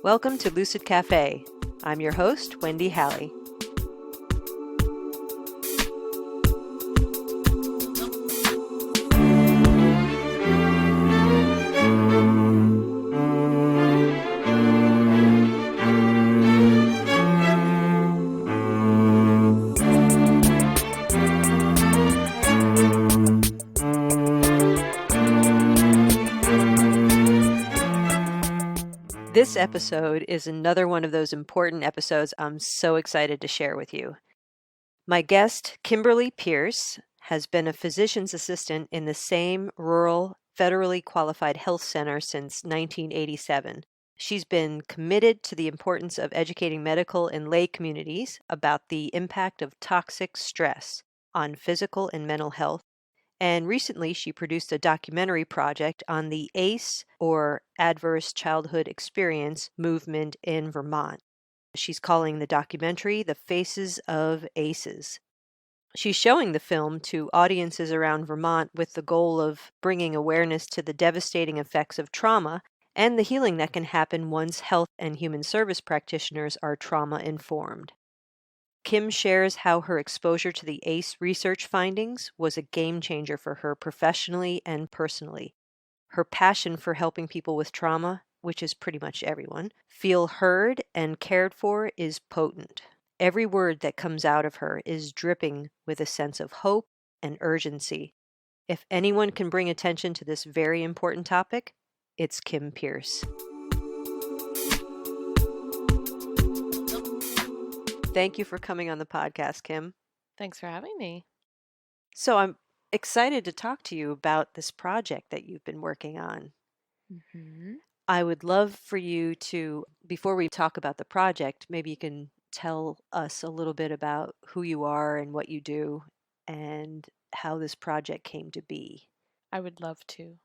Welcome to Lucid Cafe. I'm your host, Wendy Halley. This episode is another one of those important episodes I'm so excited to share with you. My guest, Kimberly Pierce, has been a physician's assistant in the same rural, federally qualified health center since 1987. She's been committed to the importance of educating medical and lay communities about the impact of toxic stress on physical and mental health. And recently, she produced a documentary project on the ACE, or Adverse Childhood Experience, movement in Vermont. She's calling the documentary The Faces of ACEs. She's showing the film to audiences around Vermont with the goal of bringing awareness to the devastating effects of trauma and the healing that can happen once health and human service practitioners are trauma-informed. Kim shares how her exposure to the ACE research findings was a game changer for her professionally and personally. Her passion for helping people with trauma, which is pretty much everyone, feel heard and cared for is potent. Every word that comes out of her is dripping with a sense of hope and urgency. If anyone can bring attention to this very important topic, it's Kim Pierce. Thank you for coming on the podcast, Kim. Thanks for having me. So I'm excited to talk to you about this project that you've been working on. Mm-hmm. I would love for you to, before we talk about the project, maybe you can tell us a little bit about who you are and what you do and how this project came to be. I would love to.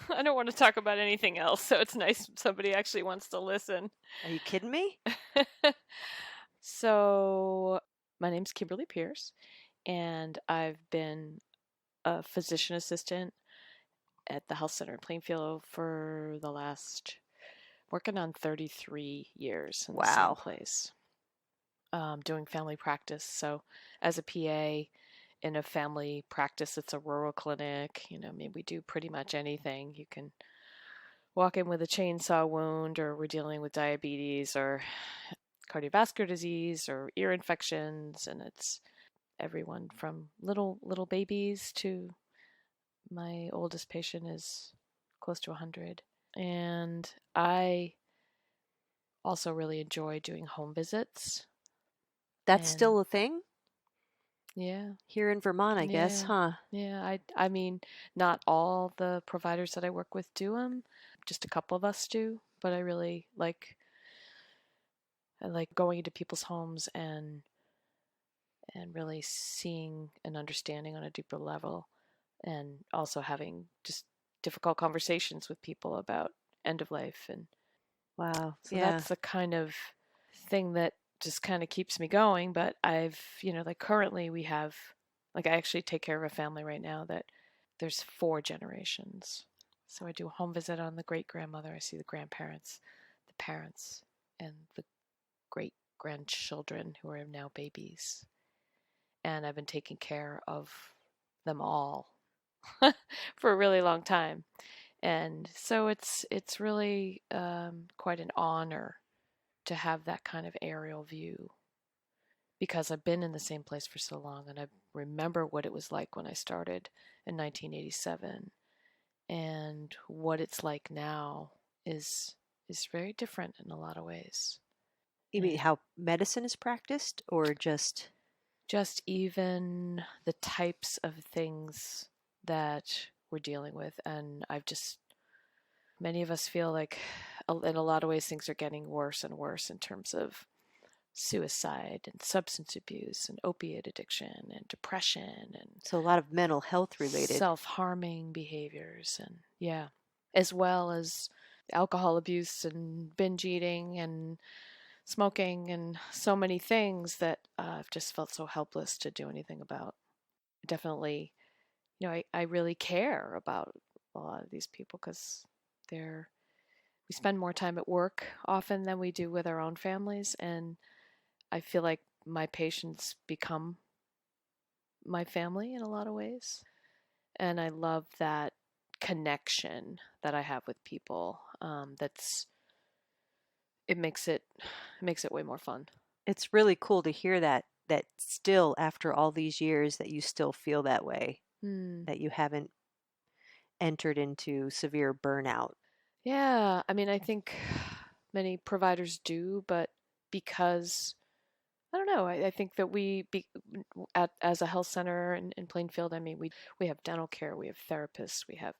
I don't want to talk about anything else, so it's nice somebody actually wants to listen. Are you kidding me? So, my name's Kimberly Pierce, and I've been a physician assistant at the health center in Plainfield for the last, working on 33 years in the same place, doing family practice. So, as a PA, in a family practice, it's a rural clinic. I mean, we do pretty much anything. You can walk in with a chainsaw wound, or we're dealing with diabetes or cardiovascular disease or ear infections, and it's everyone from little babies to my oldest patient is close to 100. And I also really enjoy doing home visits. That's still a thing? Yeah. Here in Vermont, I guess, huh? Yeah, I mean, not all the providers that I work with do them. Just a couple of us do, but I like going into people's homes and really seeing and understanding on a deeper level, and also having just difficult conversations with people about end of life. And Wow. so Yeah. that's the kind of thing that just kind of keeps me going. But I've, like currently we have, like I actually take care of a family right now that there's 4 generations. So I do a home visit on the great grandmother. I see the grandparents, the parents, and the great grandchildren who are now babies. And I've been taking care of them all for a really long time. And so it's really quite an honor to have that kind of aerial view, because I've been in the same place for so long, and I remember what it was like when I started in 1987, and what it's like now is very different in a lot of ways. You mean how medicine is practiced, or just even the types of things that we're dealing with. And many of us feel like in a lot of ways things are getting worse and worse in terms of suicide and substance abuse and opiate addiction and depression, and so a lot of mental health related self-harming behaviors, and as well as alcohol abuse and binge eating and smoking and so many things that I've just felt so helpless to do anything about. Definitely, I really care about a lot of these people, because they're we spend more time at work often than we do with our own families. And I feel like my patients become my family in a lot of ways. And I love that connection that I have with people. It makes it way more fun. It's really cool to hear that still after all these years that you still feel that way, Hmm. that you haven't entered into severe burnout. Yeah, I mean, I think many providers do, but because I don't know, I think that as a health center in Plainfield, I mean, we have dental care, we have therapists, we have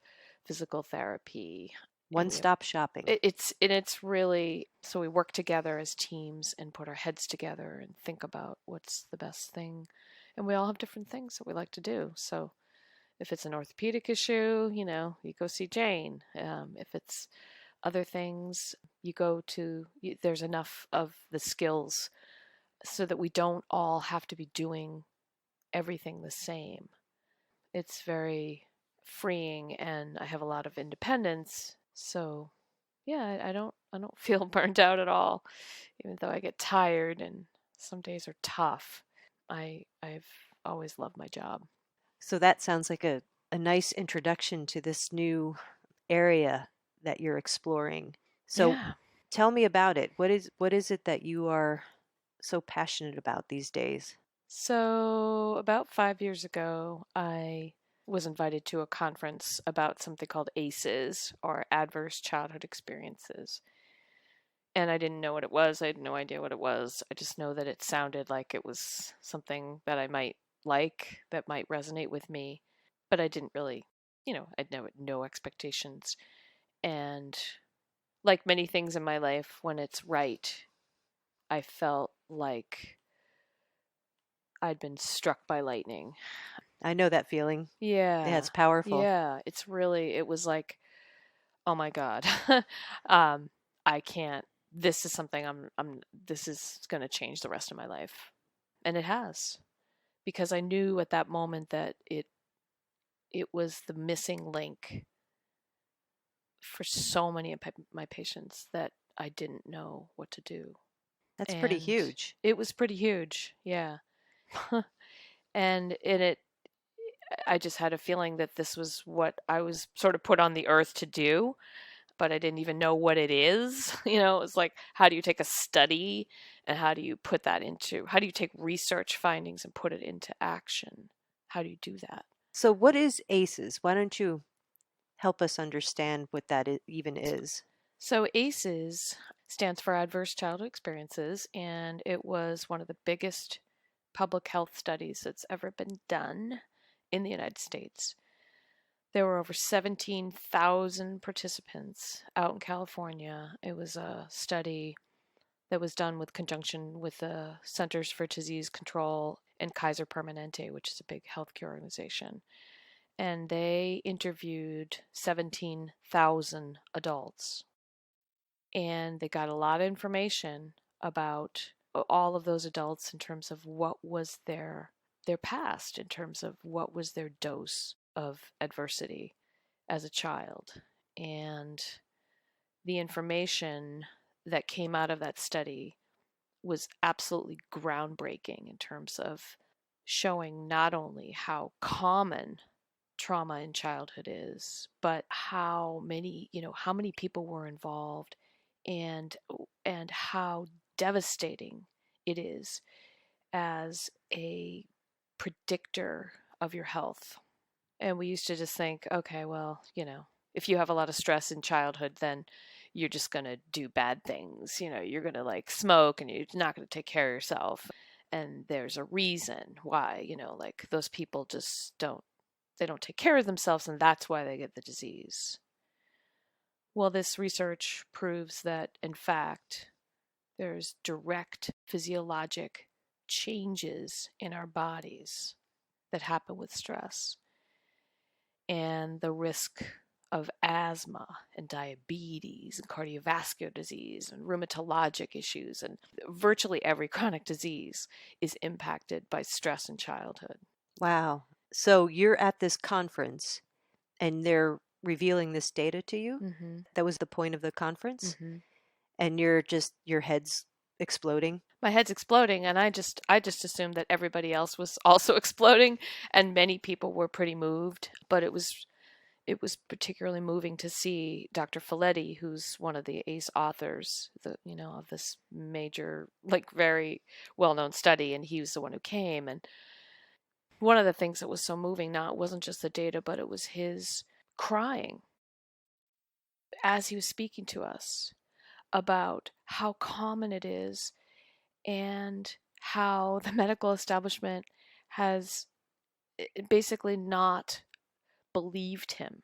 physical therapy, and we have One-stop shopping. it's really so we work together as teams and put our heads together and think about what's the best thing, and we all have different things that we like to do. So if it's an orthopedic issue, you go see Jane. If it's other things, there's enough of the skills so that we don't all have to be doing everything the same. It's very freeing and I have a lot of independence. So, yeah, I don't feel burnt out at all, even though I get tired and some days are tough. I've always loved my job. So that sounds like a nice introduction to this new area that you're exploring. So Yeah. tell me about it. What is it that you are so passionate about these days? So, about 5 years ago, I was invited to a conference about something called ACEs, or Adverse Childhood Experiences. And I didn't know what it was. I had no idea what it was. I just know that it sounded like it was something that I might like, that might resonate with me. But I didn't really, I'd no expectations. And like many things in my life, when it's right, I felt like I'd been struck by lightning. I know that feeling. Yeah, Yeah. it's powerful. Yeah. It was like, oh my God. um, I can't, this is something this is going to change the rest of my life. And it has, because I knew at that moment that it was the missing link for so many of my patients that I didn't know what to do. That's pretty And huge. it was pretty huge. Yeah. And in it, I just had a feeling that this was what I was sort of put on the earth to do, but I didn't even know what it is. It was like, how do you take a study and how do you take research findings and put it into action? How do you do that? So what is ACEs? Why don't you help us understand what that even is? So ACEs stands for Adverse Childhood Experiences, and it was one of the biggest public health studies that's ever been done in the United States. There were over 17,000 participants out in California. It was a study that was done with conjunction with the Centers for Disease Control and Kaiser Permanente, which is a big healthcare organization. And they interviewed 17,000 adults. And they got a lot of information about all of those adults in terms of what was their past, in terms of what was their dose of adversity as a child. And the information that came out of that study was absolutely groundbreaking in terms of showing not only how common trauma in childhood is, but how many people were involved, and and how devastating it is as a predictor of your health. And we used to just think, okay, well, if you have a lot of stress in childhood, then you're just going to do bad things. You're going to like smoke and you're not going to take care of yourself. And there's a reason why, like those people just they don't take care of themselves, and that's why they get the disease. Well, this research proves that, in fact, there's direct physiologic changes in our bodies that happen with stress, and the risk of asthma and diabetes and cardiovascular disease and rheumatologic issues and virtually every chronic disease is impacted by stress in childhood. Wow. So you're at this conference and they're revealing this data to you. Mm-hmm. That was the point of the conference. Mm-hmm. And your head's exploding. My head's exploding, and I just assumed that everybody else was also exploding, and many people were pretty moved, but it was particularly moving to see Dr. Folletti, who's one of the ACE authors, of this major, like very well-known study, and he was the one who came. And one of the things that was so moving, now it wasn't just the data, but it was his crying as he was speaking to us about how common it is and how the medical establishment has basically not believed him.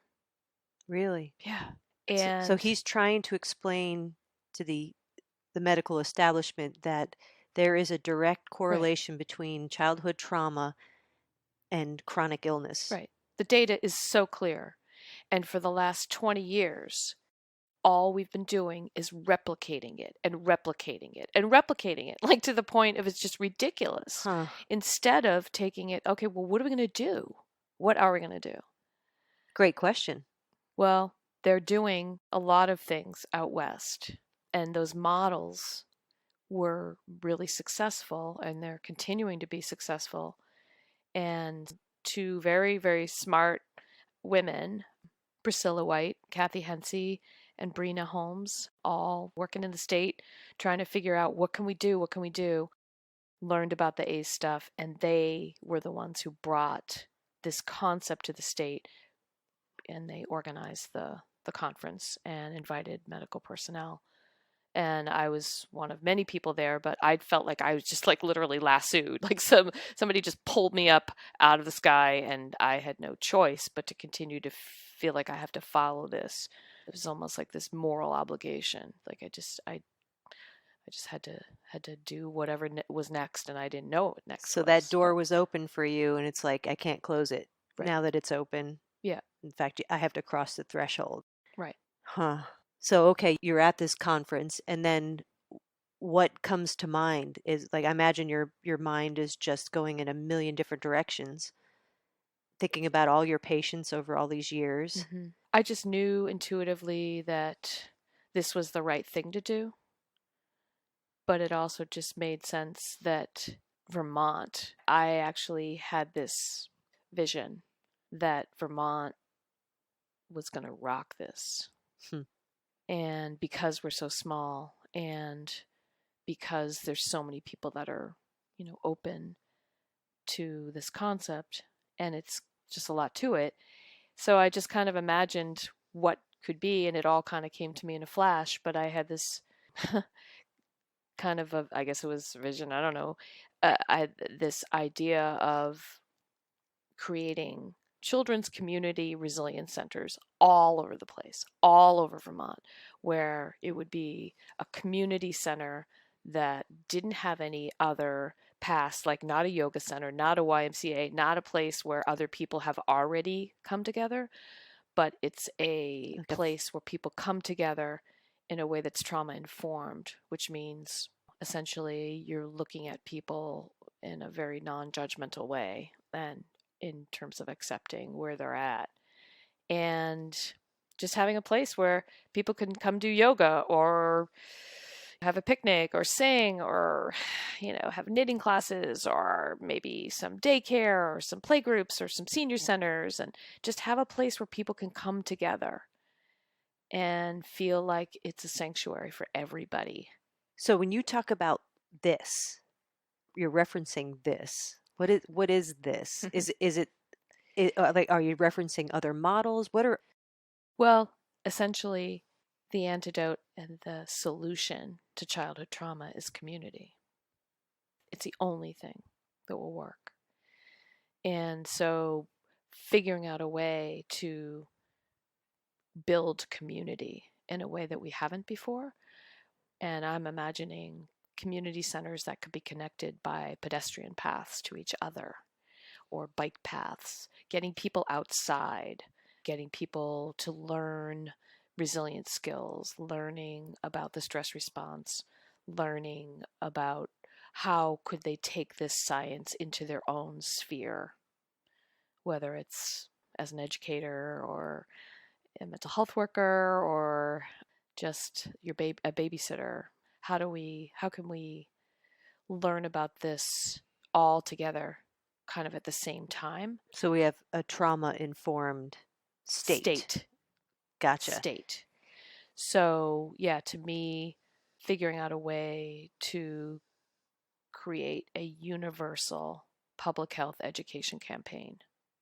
Really? Yeah. So And he's trying to explain to the medical establishment that there is a direct right, correlation between childhood trauma and chronic illness. right. The data is so clear. And for the last 20 years, all we've been doing is replicating it and replicating it and replicating it, like to the point of it's just ridiculous. Huh. Instead of taking it, okay, well, what are we going to do? What are we going to do? Great question. Well, they're doing a lot of things out west, and those models were really successful, and they're continuing to be successful. And two very, very smart women, Priscilla White, Kathy Hensey, and Brina Holmes, all working in the state, trying to figure out what can we do, what can we do, learned about the ACE stuff, and they were the ones who brought this concept to the state, and they organized the conference and invited medical personnel. And I was one of many people there, but I felt like I was just like literally lassoed. Like somebody just pulled me up out of the sky, and I had no choice but to continue to feel like I have to follow this. It was almost like this moral obligation. Like I just had to do whatever was next, and I didn't know what next So that was. door But was open for you, and it's like, I can't close it right, now that it's open. yeah, In fact, I have to cross the threshold. right. Huh. So, okay, you're at this conference, and then what comes to mind is like, I imagine your mind is just going in a million different directions, thinking about all your patients over all these years. I just knew intuitively that this was the right thing to do, but it also just made sense that Vermont, I actually had this vision that Vermont was going to rock this. Hmm. And because we're so small, and because there's so many people that are, open to this concept, and it's just a lot to it. So I just kind of imagined what could be, and it all kind of came to me in a flash. But I had this kind of I guess it was vision, I don't know. I had this idea of creating children's community resilience centers all over the place, all over Vermont, where it would be a community center that didn't have any other past, like not a yoga center, not a YMCA, not a place where other people have already come together, but it's a Like a place where people come together in a way that's trauma informed, which means essentially you're looking at people in a very non judgmental way and in terms of accepting where they're at. And just having a place where people can come do yoga or have a picnic or sing or have knitting classes or maybe some daycare or some playgroups or some senior centers, and just have a place where people can come together and feel like it's a sanctuary for everybody. So when you talk about this, you're referencing this. What is this? Like, are you referencing other models? What are Well, essentially, the antidote and the solution to childhood trauma is community. It's the only thing that will work. And so, figuring out a way to build community in a way that we haven't before. And I'm imagining community centers that could be connected by pedestrian paths to each other or bike paths, getting people outside, getting people to learn resilience skills, learning about the stress response, learning about how could they take this science into their own sphere, whether it's as an educator or a mental health worker or just a babysitter? How can we learn about this all together kind of at the same time? So we have a trauma-informed state. State. Gotcha. State. So, yeah, to me, figuring out a way to create a universal public health education campaign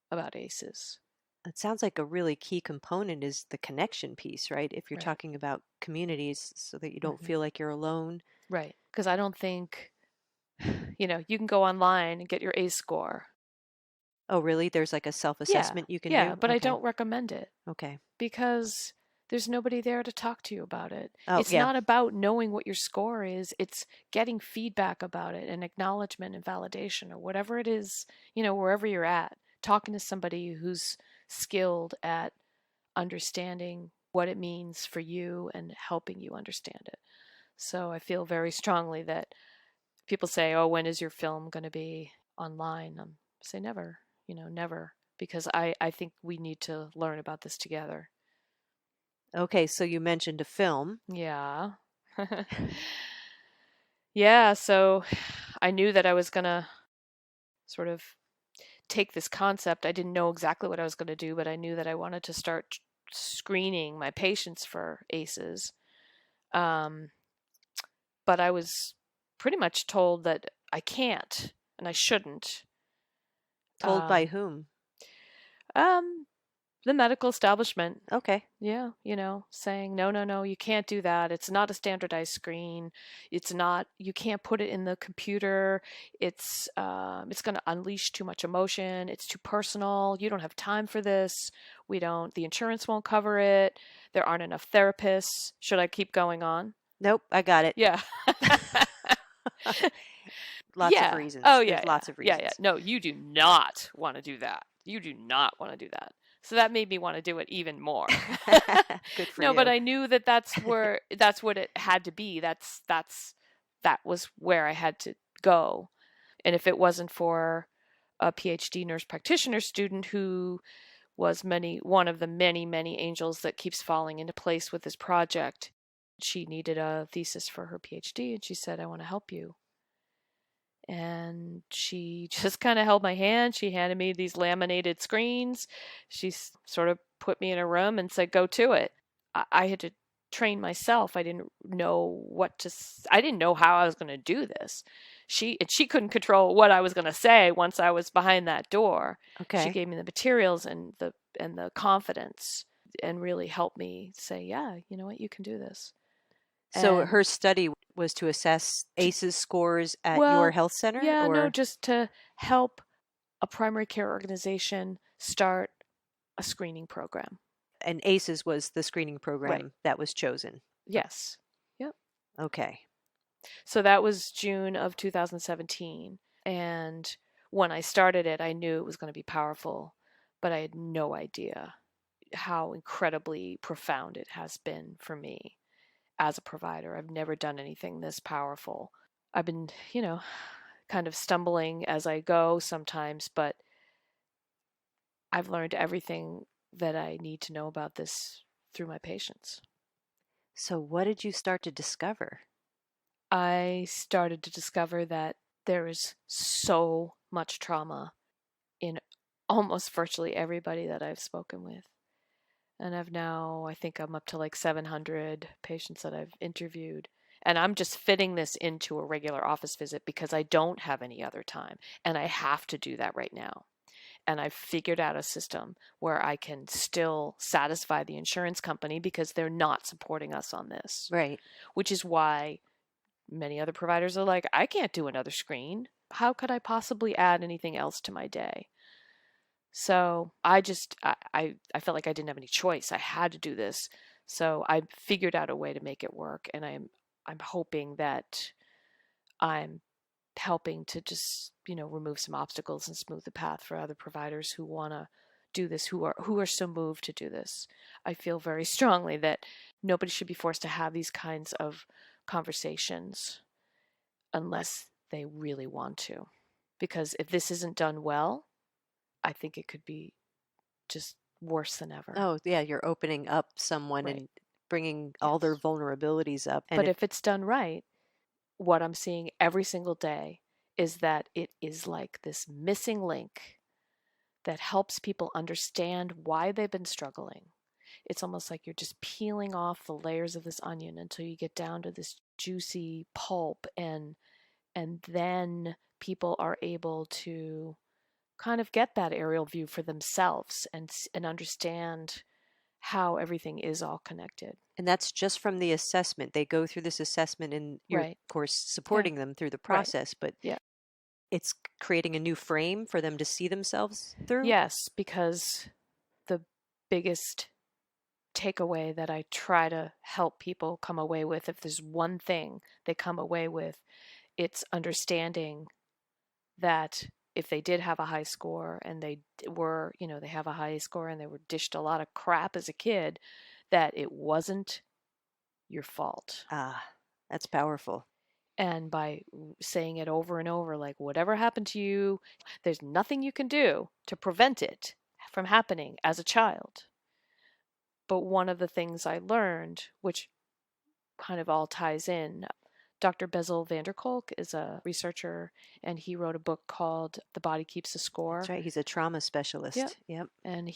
about ACEs. It sounds like a really key component is the connection piece, right? If you're Right. talking about communities so that you don't Hmm. feel like you're alone. Right. Because I don't think, you can go online and get your ACE score. Oh, really? There's like a Yeah. self-assessment you can Yeah. do? But I Okay. don't recommend it Okay. because there's nobody there to talk to you about it. Oh, It's yeah. not about knowing what your score is, it's getting feedback about it and acknowledgement and validation or whatever it is, wherever you're at, talking to somebody who's skilled at understanding what it means for you and helping you understand it. So I feel very strongly that people say, "Oh, when is your film going to be online?" I say never, never, because I think we need to learn about this together. Okay, so you mentioned a film. Yeah. Yeah, so I knew that I was going to sort of take this concept. I didn't know exactly what I was going to do, but I knew that I wanted to start screening my patients for ACEs. Um, but I was pretty much told that I can't and I shouldn't. Told by Um, whom? um, the medical establishment, Okay. yeah, saying, no, no, no, you can't do that. It's not a standardized screen. It's not, you can't put it in the computer. It's going to unleash too much emotion. It's too personal. You don't have time for this. The insurance won't cover it. There aren't enough therapists. Should I keep going on? Nope, I got it. Yeah. Lots of Yeah. Oh, reasons. yeah, There's yeah. lots of Yeah, yeah. reasons. No, you do not want to do that. You do not want to do that. So that made me want to do it even more. Good for No, but you. I knew that that's what it had to be. That was where I had to go. And if it wasn't for a PhD nurse practitioner student who was one of the many, many angels that keeps falling into place with this project, she needed a thesis for her PhD and she said, "I want to help you." And she just kind of held my hand. She handed me these laminated screens. She sort of put me in a room and said, "Go to it." I had to train myself. I didn't know I didn't know how I was going to do this. She couldn't control what I was going to say once I was behind that door. She Okay. gave me the materials and the confidence and really helped me say, "Yeah, you know what? You can do this." So And her study was to assess to ACEs scores at your Well, health center, yeah, no, or just to help a primary care organization start a screening program. and ACEs was the screening Right. program that was chosen. Yes. Yep. Okay. So that was June of 2017. And when I started it, I knew it was going to be powerful, but I had no idea how incredibly profound it has been for me as a provider. I've never done anything this powerful. I've been, kind of stumbling as I go sometimes, but I've learned everything that I need to know about this through my patients. So what did you start to discover? I started to discover that there is so much trauma in almost virtually everybody that I've spoken with. And I think I'm up to like 700 patients that I've interviewed. And I'm just fitting this into a regular office visit because I don't have any other time. And I have to do that right now. And I've figured out a system where I can still satisfy the insurance company because they're not supporting us on this, Right. which is why many other providers are like, I can't do another screen. How could I possibly add anything else to my day? So I felt like I didn't have any choice. I had to do this. So I figured out a way to make it work, and I'm hoping that I'm helping to just remove some obstacles and smooth the path for other providers who want to do this, who are so moved to do this. I feel very strongly that nobody should be forced to have these kinds of conversations unless they really want to, because if this isn't done well, I think it could be just worse than ever. Oh, yeah, you're opening up someone Right. and bringing all their Yes. vulnerabilities up. And But if it's done right, what I'm seeing every single day is that it is like this missing link that helps people understand why they've been struggling. It's almost like you're just peeling off the layers of this onion until you get down to this juicy pulp, and then people are able to kind of get that aerial view for themselves and understand how everything is all connected. that's just from the assessment. They go through this assessment and you're, of Right. course, Yeah. supporting them through the Right. process, but Yeah. it's creating a new frame for them to see themselves through. Yes, because the biggest takeaway that I try to help people come away with, if there's one thing they come away with, it's understanding that if they did have a high score and they have a high score and they were dished a lot of crap as a kid, that it wasn't your fault. Ah, that's powerful. And by saying it over and over, like, whatever happened to you, there's nothing you can do to prevent it from happening as a child. But one of the things I learned, which kind of all ties in, Dr. Bezel van der Kolk is a researcher, and he wrote a book called The Body Keeps a That's Score. right. He's a trauma Yep. specialist. Yep. And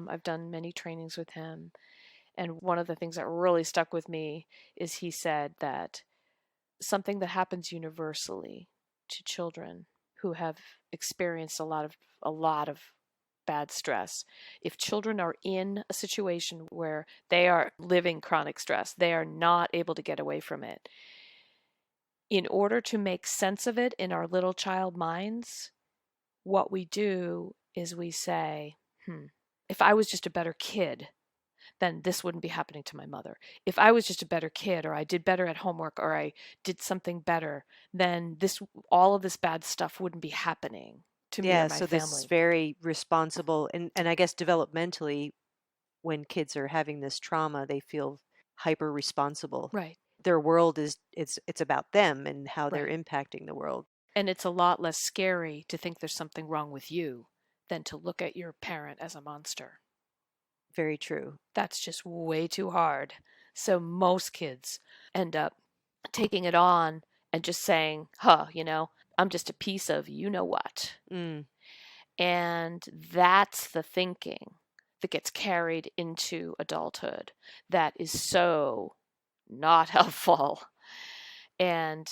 I've done many trainings with him. And one of the things that really stuck with me is he said that something that happens universally to children who have experienced a lot of bad stress. If children are in a situation where they are living chronic stress, they are not able to get away from it. In order to make sense of it in our little child minds, what we do is we say, if I was just a better kid, then this wouldn't be happening to my mother. If I was just a better kid, or I did better at homework, or I did something better, then all of this bad stuff wouldn't be happening to me or Yeah. my So this is family. very responsible. And I guess developmentally, when kids are having this trauma, they feel hyper responsible. Right, Their world it's about them and how they're right. impacting the world. And it's a lot less scary to think there's something wrong with you than to look at your parent as a monster. Very true. That's just way too hard. So most kids end up taking it on and just saying, I'm just a piece of you know what. Mm. And that's the thinking that gets carried into adulthood that is so not helpful. And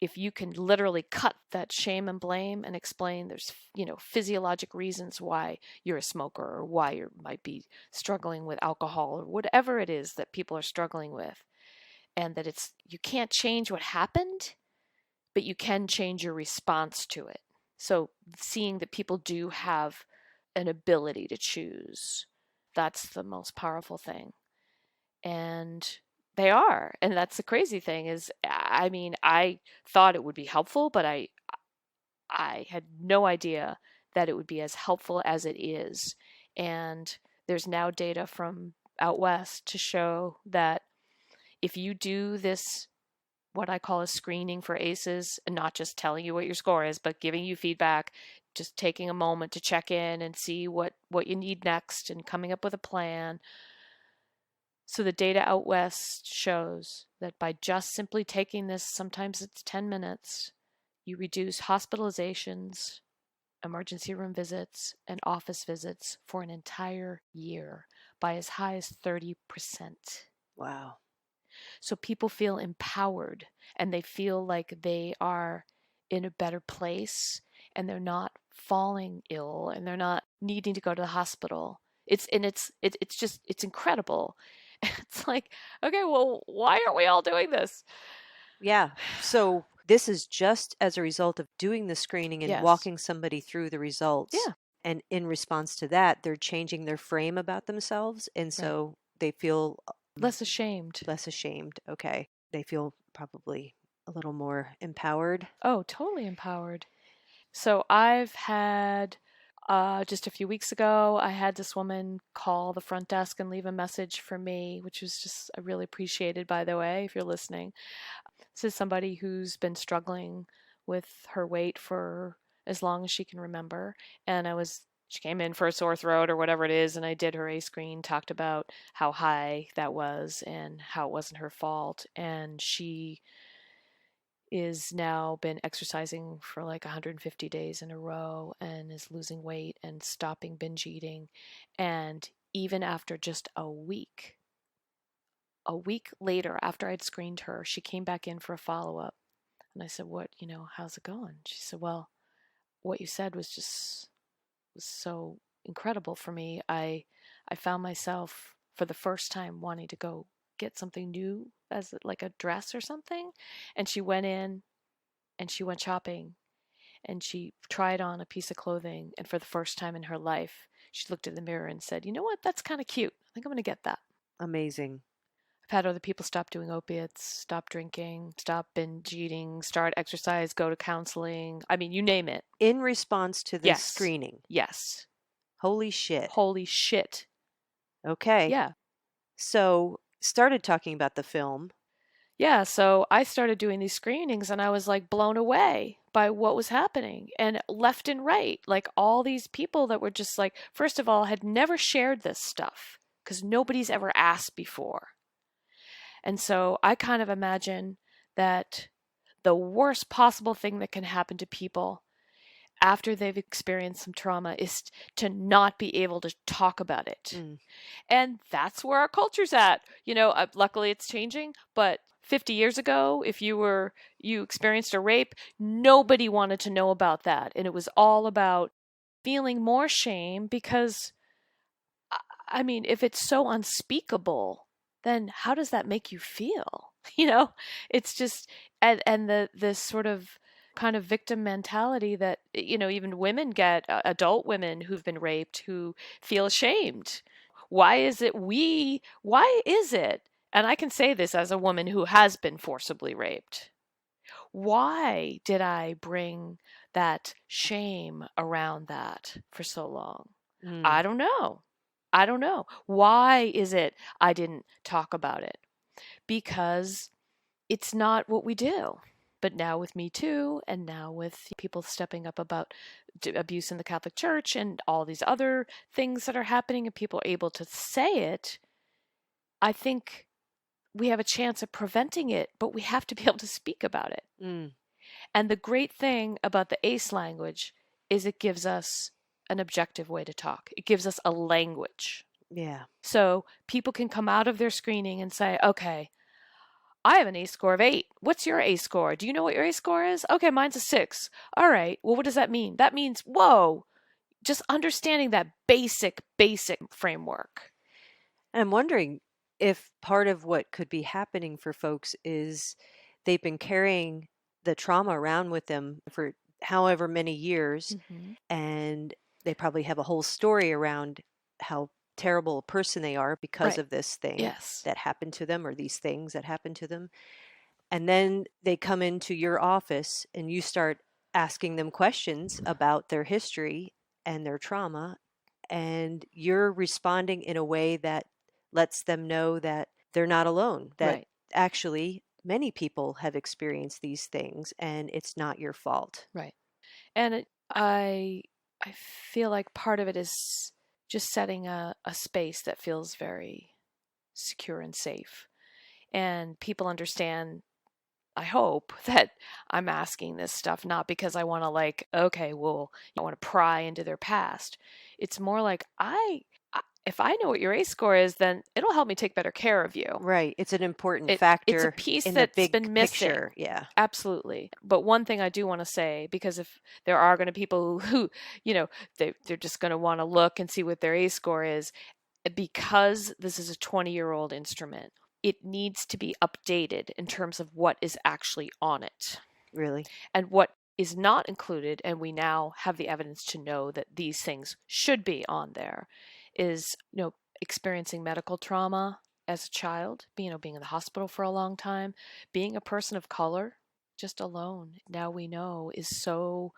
if you can literally cut that shame and blame and explain there's, physiologic reasons why you're a smoker or why you might be struggling with alcohol or whatever it is that people are struggling with, and that you can't change what happened, but you can change your response to it. So seeing that people do have an ability to choose, that's the most powerful thing. And they are. And that's the crazy thing is, I mean, I thought it would be helpful, but I had no idea that it would be as helpful as it is. And there's now data from out west to show that if you do this, what I call a screening for ACEs, and not just telling you what your score is, but giving you feedback, just taking a moment to check in and see what you need next and coming up with a plan. So the data out west shows that by just simply taking this, sometimes it's 10 minutes, you reduce hospitalizations, emergency room visits, and office visits for an entire year by as high as 30%. Wow. So people feel empowered and they feel like they are in a better place and they're not falling ill and they're not needing to go to the hospital. It's incredible. It's like, okay, well, why aren't we all doing this? Yeah. So this is just as a result of doing the screening and Yes. walking somebody through the results. Yeah. And in response to that, they're changing their frame about themselves. And Right. so they feel Less ashamed. less ashamed. Okay. They feel probably a little more empowered. Oh, totally empowered. So I've had just a few weeks ago, I had this woman call the front desk and leave a message for me, which was just I really appreciated, by the way, if you're listening. This is somebody who's been struggling with her weight for as long as she can remember. And I was She came in for a sore throat or whatever it is, and I did her A screen, talked about how high that was and how it wasn't her fault. And she is now been exercising for like 150 days in a row and is losing weight and stopping binge eating. And even after just a week later, after I'd screened her, she came back in for a follow up. And I said, "What, how's it going?" She said, "Well, what you said was so incredible for me. I found myself for the first time wanting to go get something new as like a dress or something." And she went in and she went shopping and she tried on a piece of clothing, and for the first time in her life, she looked in the mirror and said, "You know what? That's kind of cute. I think I'm going to get that." Amazing. I've had other people stop doing opiates, stop drinking, stop binge eating, start exercise, go to counseling. I mean, you name it. In response to this Yes. screening. Yes. Holy shit. Holy shit. Okay. Yeah. So, started talking about the film. Yeah, so I started doing these screenings and I was like blown away by what was happening and left and right. Like all these people that were just like, first of all, had never shared this stuff because nobody's ever asked before. And so I kind of imagine that the worst possible thing that can happen to people after they've experienced some trauma is to not be able to talk about it. Mm. And that's where our culture's at. Luckily it's changing, but 50 years ago, if you experienced a rape, nobody wanted to know about that. And it was all about feeling more shame because, I mean, if it's so unspeakable, then how does that make you feel? It's just, and this sort of kind of victim mentality that, even women get, adult women who've been raped who feel ashamed. Why is it, and I can say this as a woman who has been forcibly raped, why did I bring that shame around that for so long? Mm. I don't know. I don't know. Why is it I didn't talk about it? Because it's not what we do. But now with Me Too, and now with people stepping up about abuse in the Catholic Church and all these other things that are happening, and people are able to say it, I think we have a chance of preventing it, but we have to be able to speak about it. Mm. And the great thing about the ACE language is it gives us an objective way to talk. It gives us a language. Yeah. So people can come out of their screening and say, okay, I have an ACE score of 8. What's your ACE score? Do you know what your ACE score is? Okay, mine's a 6. All right, well, what does that mean? That means, whoa, just understanding that basic framework. And I'm wondering if part of what could be happening for folks is they've been carrying the trauma around with them for however many years, Mm-hmm. and they probably have a whole story around how terrible a person they are because Right. of this thing Yes. that happened to them or these things that happened to them. And then they come into your office and you start asking them questions about their history and their trauma, and you're responding in a way that lets them know that they're not alone, that Right. actually many people have experienced these things and it's not your fault. Right. And I feel like part of it is just setting a space that feels very secure and safe. And people understand, I hope, that I'm asking this stuff not because I want to like, okay, well, I want to pry into their past. It's more like if I know what your ACE score is, then it'll help me take better care of you. Right. It's an important It's a factor piece in the that's big been missing. picture. Yeah. Absolutely. But one thing I do want to say, because if there are going to people who they're just going to want to look and see what their ACE score is, because this is a 20-year-old instrument, it needs to be updated in terms of what is actually on it. Really. And what is not included, and we now have the evidence to know that these things should be on there, is experiencing medical trauma as a child, being in the hospital for a long time, being a person of color just alone, now we know, is so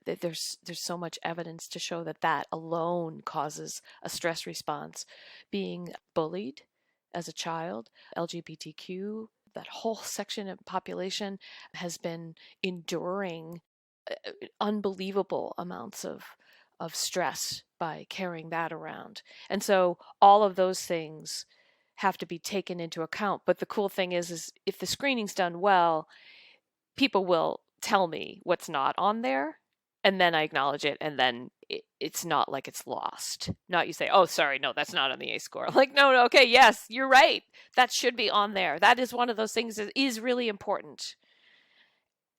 that there's so much evidence to show that that alone causes a stress response. Being bullied as a child, LGBTQ, that whole section of population has been enduring unbelievable amounts of of stress by carrying that around. And so all of those things have to be taken into account. But the cool thing is if the screening's done well, people will tell me what's not on there, and then I acknowledge it, and then it's not like it's lost. Not you say, oh, sorry, no, that's not on the A score. Like, no, no, okay, yes, you're right. That should be on there. That is one of those things that is really important.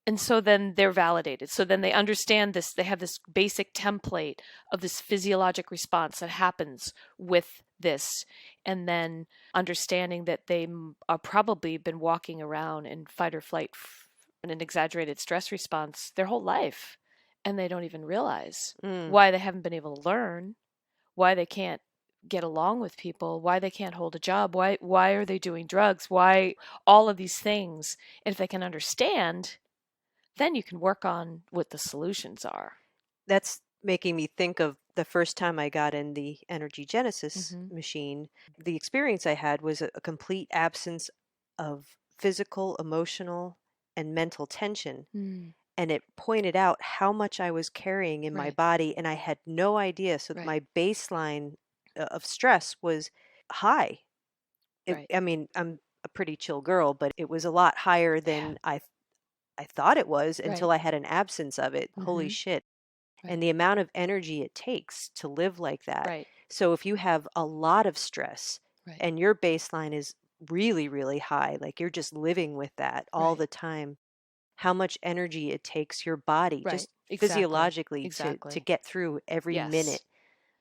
And so then they're validated. So then they understand this. They have this basic template of this physiologic response that happens with this. And then understanding that they are probably been walking around in fight or flight in an exaggerated stress response their whole life. And they don't even realize why they haven't been able to learn, why they can't get along with people, why they can't hold a job, why are they doing drugs, why all of these things. And if they can understand, then you can work on what the solutions are. That's making me think of the first time I got in the energy genesis machine. The experience I had was a complete absence of physical, emotional, and mental tension. And it pointed out how much I was carrying in my body, and I had no idea. So my baseline of stress was high. I mean, I'm a pretty chill girl, but it was a lot higher than I thought it was until I had an absence of it. Holy shit. And the amount of energy it takes to live like that. So if you have a lot of stress and your baseline is really, really high, like you're just living with that all the time, how much energy it takes your body just physiologically to get through every minute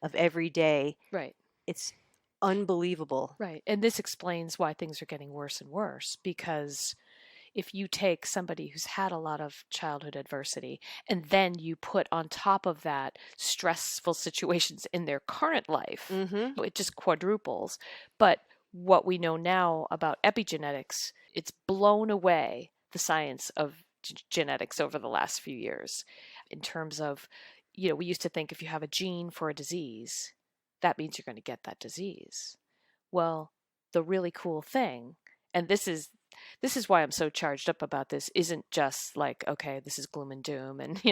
of every day. It's unbelievable. And this explains why things are getting worse and worse, because if you take somebody who's had a lot of childhood adversity and then you put on top of that stressful situations in their current life, it just quadruples. But what we know now about epigenetics, it's blown away the science of genetics over the last few years in terms of, we used to think if you have a gene for a disease, that means you're going to get that disease. Well, the really cool thing, and this is why I'm so charged up about this, isn't just like, okay, this is gloom and doom and,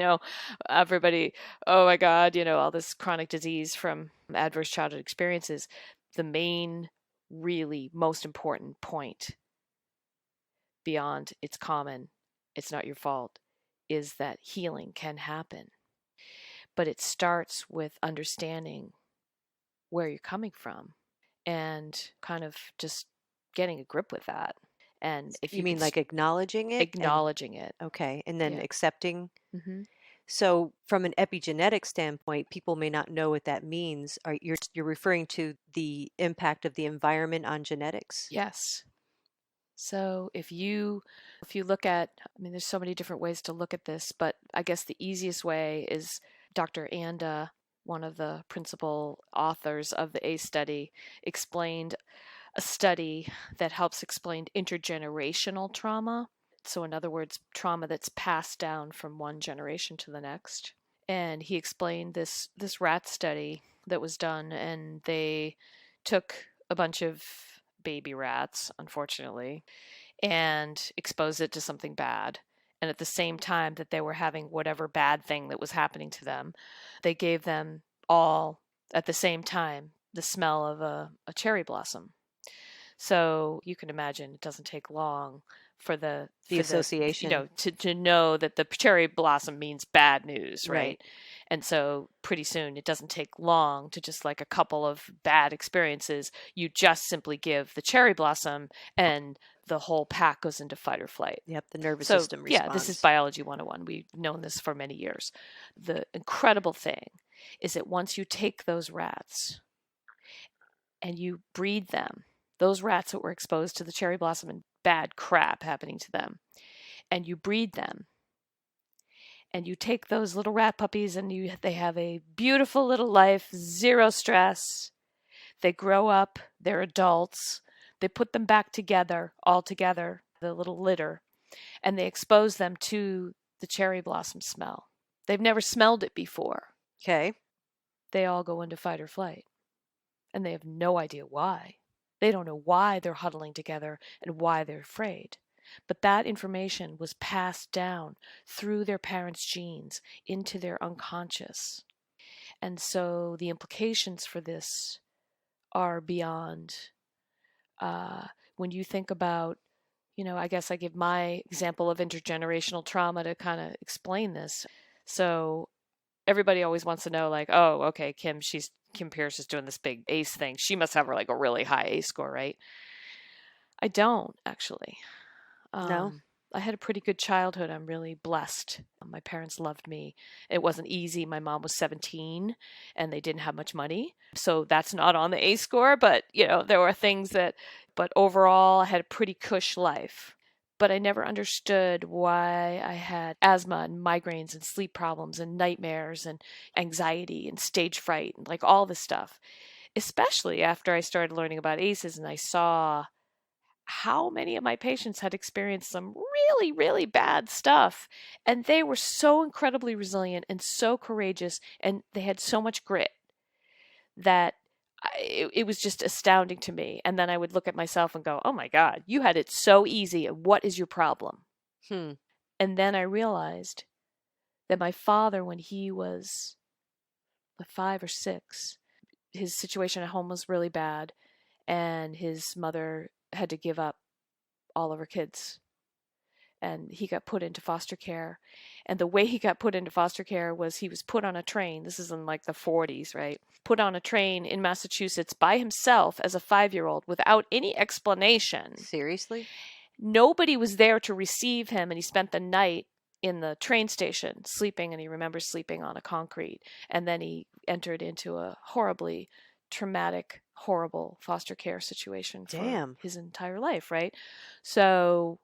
everybody, oh my God, all this chronic disease from adverse childhood experiences. The main, really most important point beyond it's common, it's not your fault, is that healing can happen. But it starts with understanding where you're coming from and kind of just getting a grip with that. And if you mean like acknowledging it? Acknowledging it. Okay. And then accepting. So from an epigenetic standpoint, people may not know what that means. You're referring to the impact of the environment on genetics? Yes. So if you look at, there's so many different ways to look at this, but I guess the easiest way is Dr. Anda, one of the principal authors of the ACE study, explained a study that helps explain intergenerational trauma. So in other words, trauma that's passed down from one generation to the next. And he explained this rat study that was done, and they took a bunch of baby rats, unfortunately, and exposed it to something bad. And at the same time that they were having whatever bad thing that was happening to them, they gave them all at the same time the smell of a cherry blossom. So you can imagine it doesn't take long for the association, to know that the cherry blossom means bad news, right? And so pretty soon it doesn't take long to just like a couple of bad experiences. You just simply give the cherry blossom and the whole pack goes into fight or flight. Yep, the nervous system response. Yeah, this is biology 101. We've known this for many years. The incredible thing is that once you take those rats and you breed them, those rats that were exposed to the cherry blossom and bad crap happening to them, and you breed them, and you take those little rat puppies and they have a beautiful little life, zero stress. They grow up, they're adults, they put them back together, all together, the little litter, and they expose them to the cherry blossom smell. They've never smelled it before. Okay. They all go into fight or flight, and they have no idea why. They don't know why they're huddling together and why they're afraid. But that information was passed down through their parents' genes into their unconscious. And so the implications for this are beyond, uh, when you think about, I guess I give my example of intergenerational trauma to kind of explain this. So everybody always wants to know, like, oh, okay, Kim Pierce is doing this big ACE thing. She must have like a really high ACE score, right? I don't actually. No? Um, I had a pretty good childhood. I'm really blessed. My parents loved me. It wasn't easy. My mom was 17 and they didn't have much money. So that's not on the A score, but there were things but overall, I had a pretty cush life. But I never understood why I had asthma and migraines and sleep problems and nightmares and anxiety and stage fright and like all this stuff, especially after I started learning about ACEs and I saw how many of my patients had experienced some really, really bad stuff. And they were so incredibly resilient and so courageous, and they had so much grit that it was just astounding to me. And then I would look at myself and go, oh my God, you had it so easy. What is your problem? Hmm. And then I realized that my father, when he was 5 or 6, his situation at home was really bad, and his mother had to give up all of her kids, and he got put into foster care. And the way he got put into foster care was he was put on a train. This is in like the 40s, right? Put on a train in Massachusetts by himself as a 5-year-old without any explanation. Seriously? Nobody was there to receive him, and he spent the night in the train station sleeping, and he remembers sleeping on a concrete. And then he entered into a horribly traumatic, horrible foster care situation for Damn. his entire life, right? So,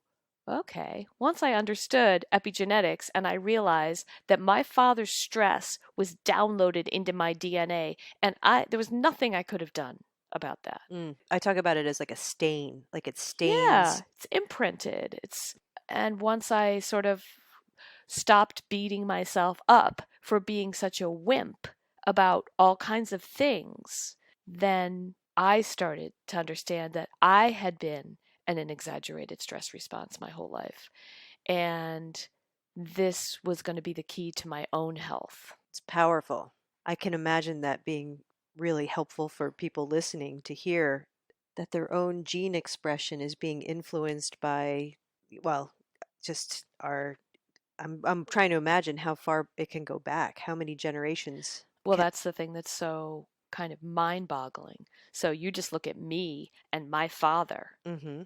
okay, once I understood epigenetics and I realized that my father's stress was downloaded into my DNA, and there was nothing I could have done about that. I talk about it as like a stain, like it Yeah, stains. it's imprinted. And once I sort of stopped beating myself up for being such a wimp about all kinds of things, then I started to understand that I had been in an exaggerated stress response my whole life. And this was going to be the key to my own health. It's powerful. I can imagine that being really helpful for people listening to hear that their own gene expression is being influenced by, well, just our. I'm trying to imagine how far it can go back, how many generations Well, can. that's the thing that's so kind of mind boggling. So you just look at me and my father. Mm-hmm.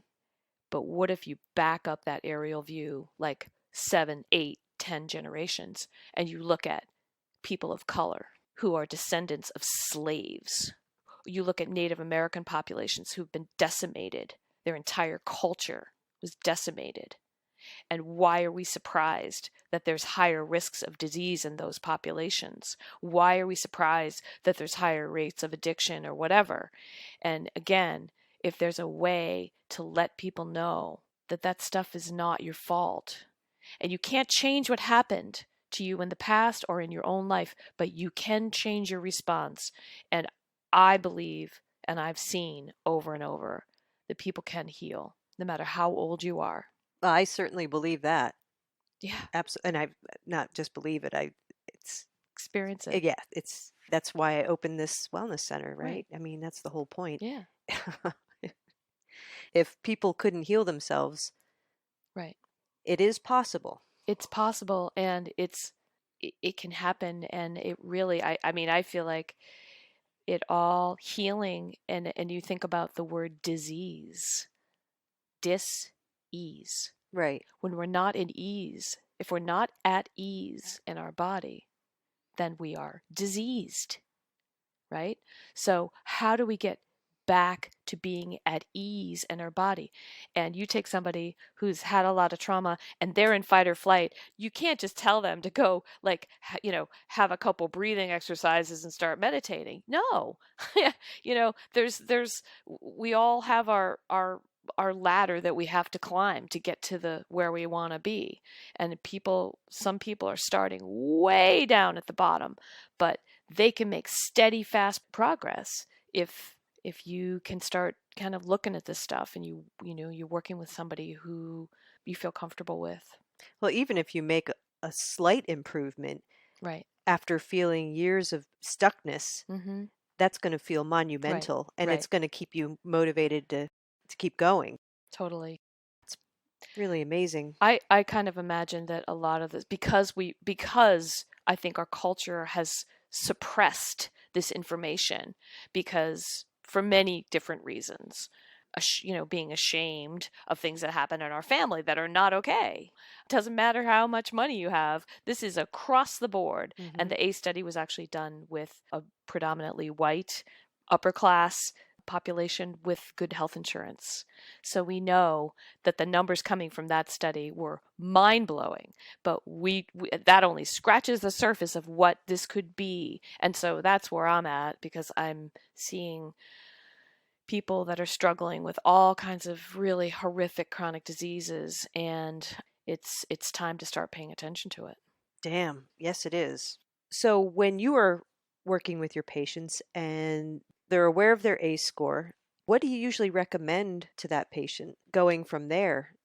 But what if you back up that aerial view like 7, 8, 10 generations and you look at people of color who are descendants of slaves? You look at Native American populations who've been decimated, their entire culture was decimated. And why are we surprised that there's higher risks of disease in those populations? Why are we surprised that there's higher rates of addiction or whatever? And again, if there's a way to let people know that that stuff is not your fault, and you can't change what happened to you in the past or in your own life, but you can change your response. And I believe, and I've seen over and over, that people can heal no matter how old you are. I certainly believe that. Yeah. Absolutely, and I not just believe it. It's Experience it. yeah, it's that's why I opened this wellness center, Right. right? I mean, that's the whole point. Yeah. If people couldn't heal themselves, Right. it is possible. It's possible, and it can happen, and it really, I mean, I feel like it all healing, and you think about the word disease, dis-ease. Right. When we're not in ease, if we're not at ease in our body, then we are diseased, right? So, how do we get back to being at ease in our body? And you take somebody who's had a lot of trauma and they're in fight or flight, you can't just tell them to go, like, have a couple breathing exercises and start meditating. No. We all have our ladder that we have to climb to get to the where we want to be. And some people are starting way down at the bottom, but they can make steady, fast progress if you can start kind of looking at this stuff, and you're working with somebody who you feel comfortable with. Well, even if you make a slight improvement, Right. after feeling years of stuckness, Mm-hmm. that's going to feel Right. monumental, and it's Right. going to keep you motivated to keep going. Totally. It's really amazing. I kind of imagine that a lot of this, because I think our culture has suppressed this information, because for many different reasons, being ashamed of things that happen in our family that are not okay. It doesn't matter how much money you have. This is across the board. And Hmm. the ACE study was actually done with a predominantly white upper class population with good health insurance. So we know that the numbers coming from that study were mind blowing, but we that only scratches the surface of what this could be. And so that's where I'm at, because I'm seeing people that are struggling with all kinds of really horrific chronic diseases, and it's time to start paying attention to it. Damn, yes, it is. So when you are working with your patients and they're aware of their ACE score, what do you usually recommend to that patient going from there?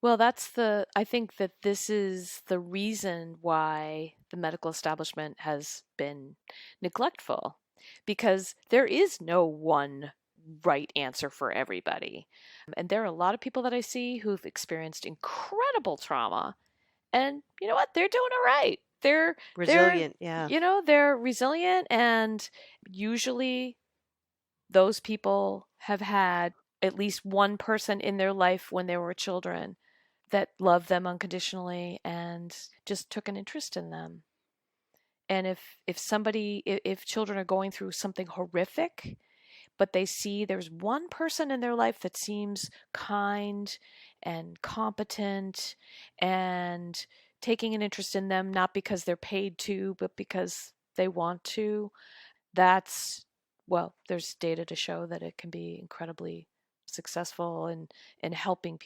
Well, I think that this is the reason why the medical establishment has been neglectful, because there is no one right answer for everybody. And there are a lot of people that I see who've experienced incredible trauma, and you know what? They're doing all right. They're Resilient, yeah. they're resilient, and usually those people have had at least one person in their life when they were children that loved them unconditionally and just took an interest in them. And if children are going through something horrific, but they see there's one person in their life that seems kind and competent and taking an interest in them, not because they're paid to, but because they want to, that's, well, there's data to show that it can be incredibly successful in helping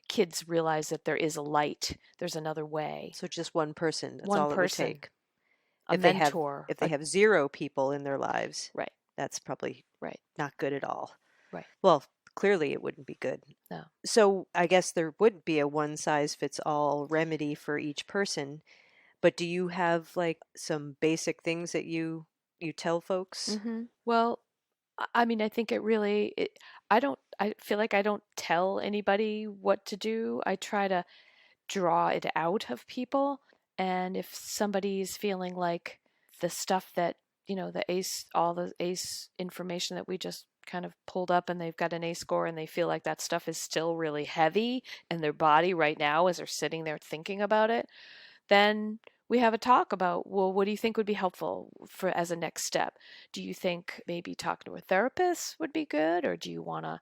kids realize that there is a light, there's another way. So just one person, that's One all it would person, take. a mentor, If they have zero people in their lives, right, that's probably right, not good at all. right. Well, clearly it wouldn't be good. No. So I guess there wouldn't be a one size fits all remedy for each person, but do you have like some basic things that you tell folks? Well, I mean, I think I feel like I don't tell anybody what to do. I try to draw it out of people. And if somebody's feeling like the stuff that, all the ACE information that we just kind of pulled up, and they've got an ACE score and they feel like that stuff is still really heavy in their body right now as they're sitting there thinking about it, then we have a talk about, well, what do you think would be helpful for as a next step? Do you think maybe talking to a therapist would be good, or do you want to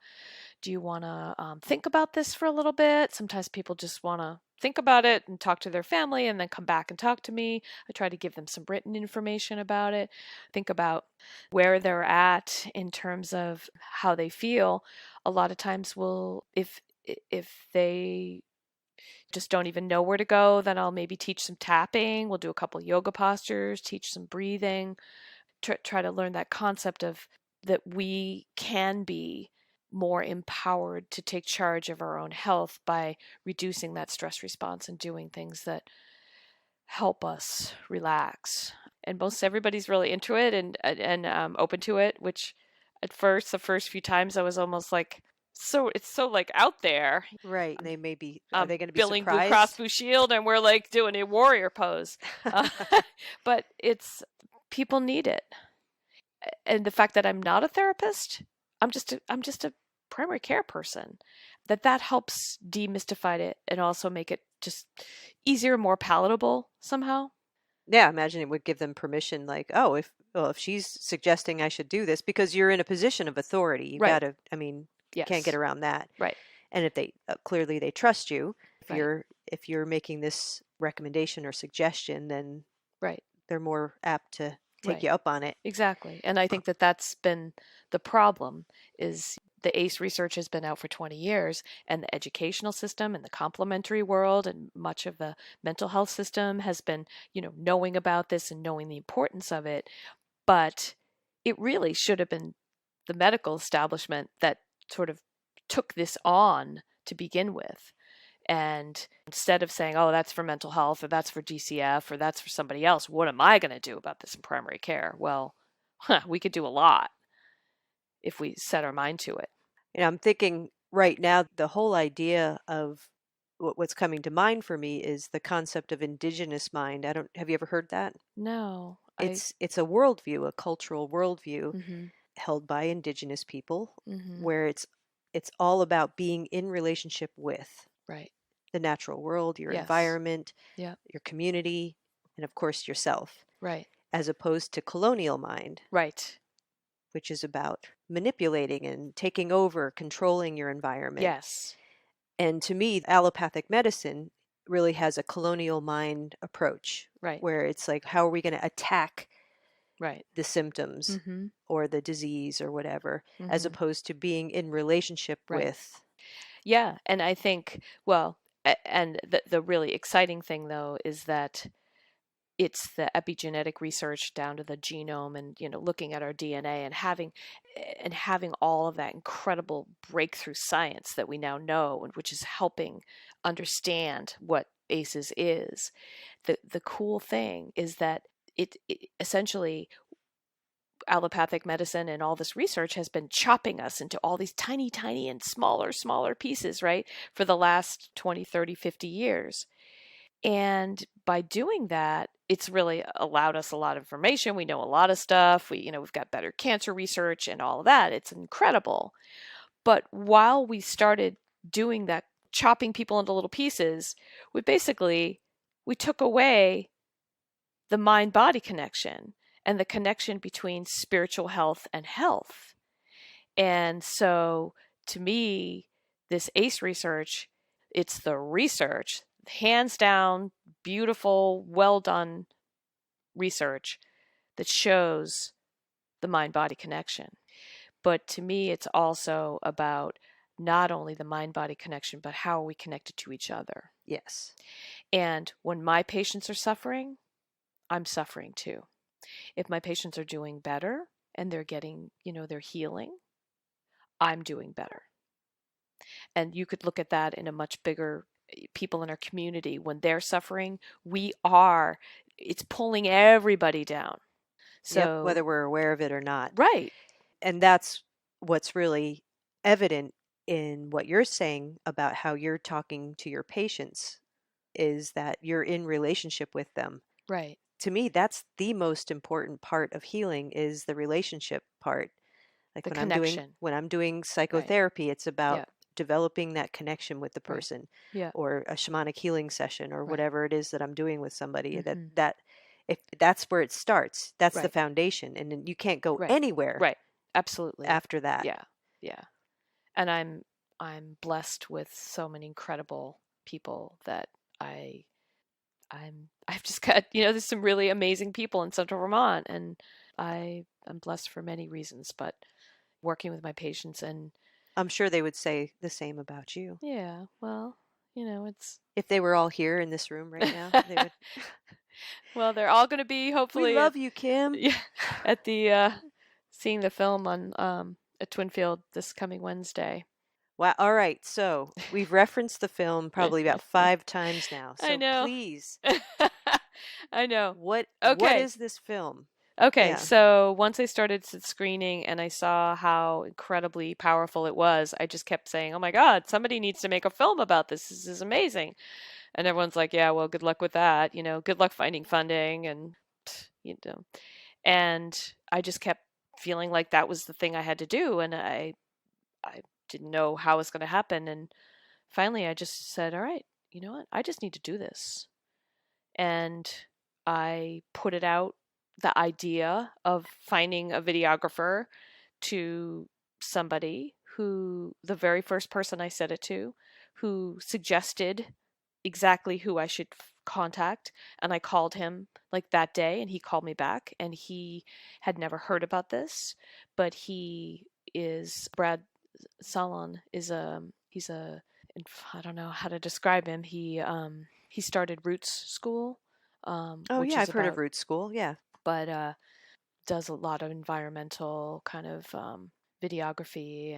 think about this for a little bit? Sometimes people just want to think about it and talk to their family and then come back and talk to me. I try to give them some written information about it. Think about where they're at in terms of how they feel. A lot of times if they just don't even know where to go, then I'll maybe teach some tapping. We'll do a couple yoga postures, teach some breathing, try to learn that concept of that we can be more empowered to take charge of our own health by reducing that stress response and doing things that help us relax. And most everybody's really into it and open to it, which at first, the first few times I was almost like, so it's so like out there. Right. They may be, are I'm they going to be Billing Blue Cross surprised? Blue Shield, and we're like doing a warrior pose. Uh, but people need it. And the fact that I'm not a therapist, I'm just a primary care person, that helps demystify it and also make it just easier, more palatable somehow. Yeah, imagine it would give them permission, like, oh, if she's suggesting I should do this, because you're in a position of authority, you got Right. to, I mean, you can't get Yes. around that. Right. And if they clearly they trust you, Right. if you're making this recommendation or suggestion, then Right. they're more apt to take Right. you up on it. Exactly. And I think that that's been the problem, is the ACE research has been out for 20 years, and the educational system and the complementary world and much of the mental health system has been, knowing about this and knowing the importance of it. But it really should have been the medical establishment that sort of took this on to begin with. And instead of saying, oh, that's for mental health or that's for DCF or that's for somebody else, what am I going to do about this in primary care? Well, we could do a lot if we set our mind to it. I'm thinking right now, the whole idea of what's coming to mind for me is the concept of indigenous mind. Have you ever heard that? No, It's a worldview, a cultural worldview mm-hmm, held by indigenous people, mm-hmm, where it's all about being in relationship with right. the natural world, your Yes. environment, Yeah. your community, and of course yourself, Right. as opposed to colonial mind, Right. which is about manipulating and taking over, controlling your environment. Yes. And to me, allopathic medicine really has a colonial mind approach Right. where it's like, how are we going to attack Right. the symptoms Mm-hmm. or the disease or whatever, as Mm-hmm. opposed to being in relationship Right. with. Yeah. And I think, well, and the really exciting thing though is that it's the epigenetic research down to the genome and looking at our DNA and having all of that incredible breakthrough science that we now know and which is helping understand what ACEs is. The cool thing is that it essentially allopathic medicine and all this research has been chopping us into all these tiny, tiny and smaller pieces, right? For the last 20, 30, 50 years. And by doing that, it's really allowed us a lot of information. We know a lot of stuff. We've got better cancer research and all of that. It's incredible. But while we started doing that, chopping people into little pieces, we took away the mind body connection and the connection between spiritual health and health. And so to me, this ACE research, it's the research, hands down, beautiful, well done research that shows the mind body connection. But to me, it's also about not only the mind body connection, but how are we connected to each other. Yes. And when my patients are suffering, I'm suffering too. If my patients are doing better and they're getting, they're healing, I'm doing better. And you could look at that in a much bigger people in our community when they're suffering, it's pulling everybody down. Yep, So, whether we're aware of it or not. right, And that's what's really evident in what you're saying about how you're talking to your patients, is that you're in relationship with them. right. To me, that's the most important part of healing, is the relationship part. Like The when connection. I'm doing Right. psychotherapy, it's about Yeah. developing that connection with the Right. person, Yeah. or a shamanic healing session, or Right. whatever it is that I'm doing with somebody. Mm-hmm. That if that's where it starts, that's the Right. foundation, and then you can't go Right. anywhere Right. Absolutely. after that. Yeah. Yeah. And I'm blessed with so many incredible people that I've just got, there's some really amazing people in Central Vermont and I'm blessed for many reasons, but working with my patients and I'm sure they would say the same about you. yeah, well, it's If they were all here in this room right now, they would. well, they're all going to be We hopefully love you, Kim. yeah, at the seeing the film on at Twinfield this coming Wednesday. Wow. All right. So we've referenced the film probably about 5 times now. I So know. please, I know. what Okay. is this film? Okay, Yeah. so once I started screening and I saw how incredibly powerful it was, I just kept saying, "Oh my God, somebody needs to make a film about this. This is amazing." And everyone's like, "Yeah, well, good luck with that. Good luck finding funding and you know." And I just kept feeling like that was the thing I had to do, and I didn't know how it was going to happen. And finally, I just said, "All right, you know what? I just need to do this." And I put it out, the idea of finding a videographer, to somebody who, the very first person I said it to, who suggested exactly who I should contact. And I called him like that day and he called me back and he had never heard about this, but Brad Salon he's a, I don't know how to describe him. He started Roots School, Oh which yeah, is I've heard of about, Root School. Yeah. but does a lot of environmental kind of videography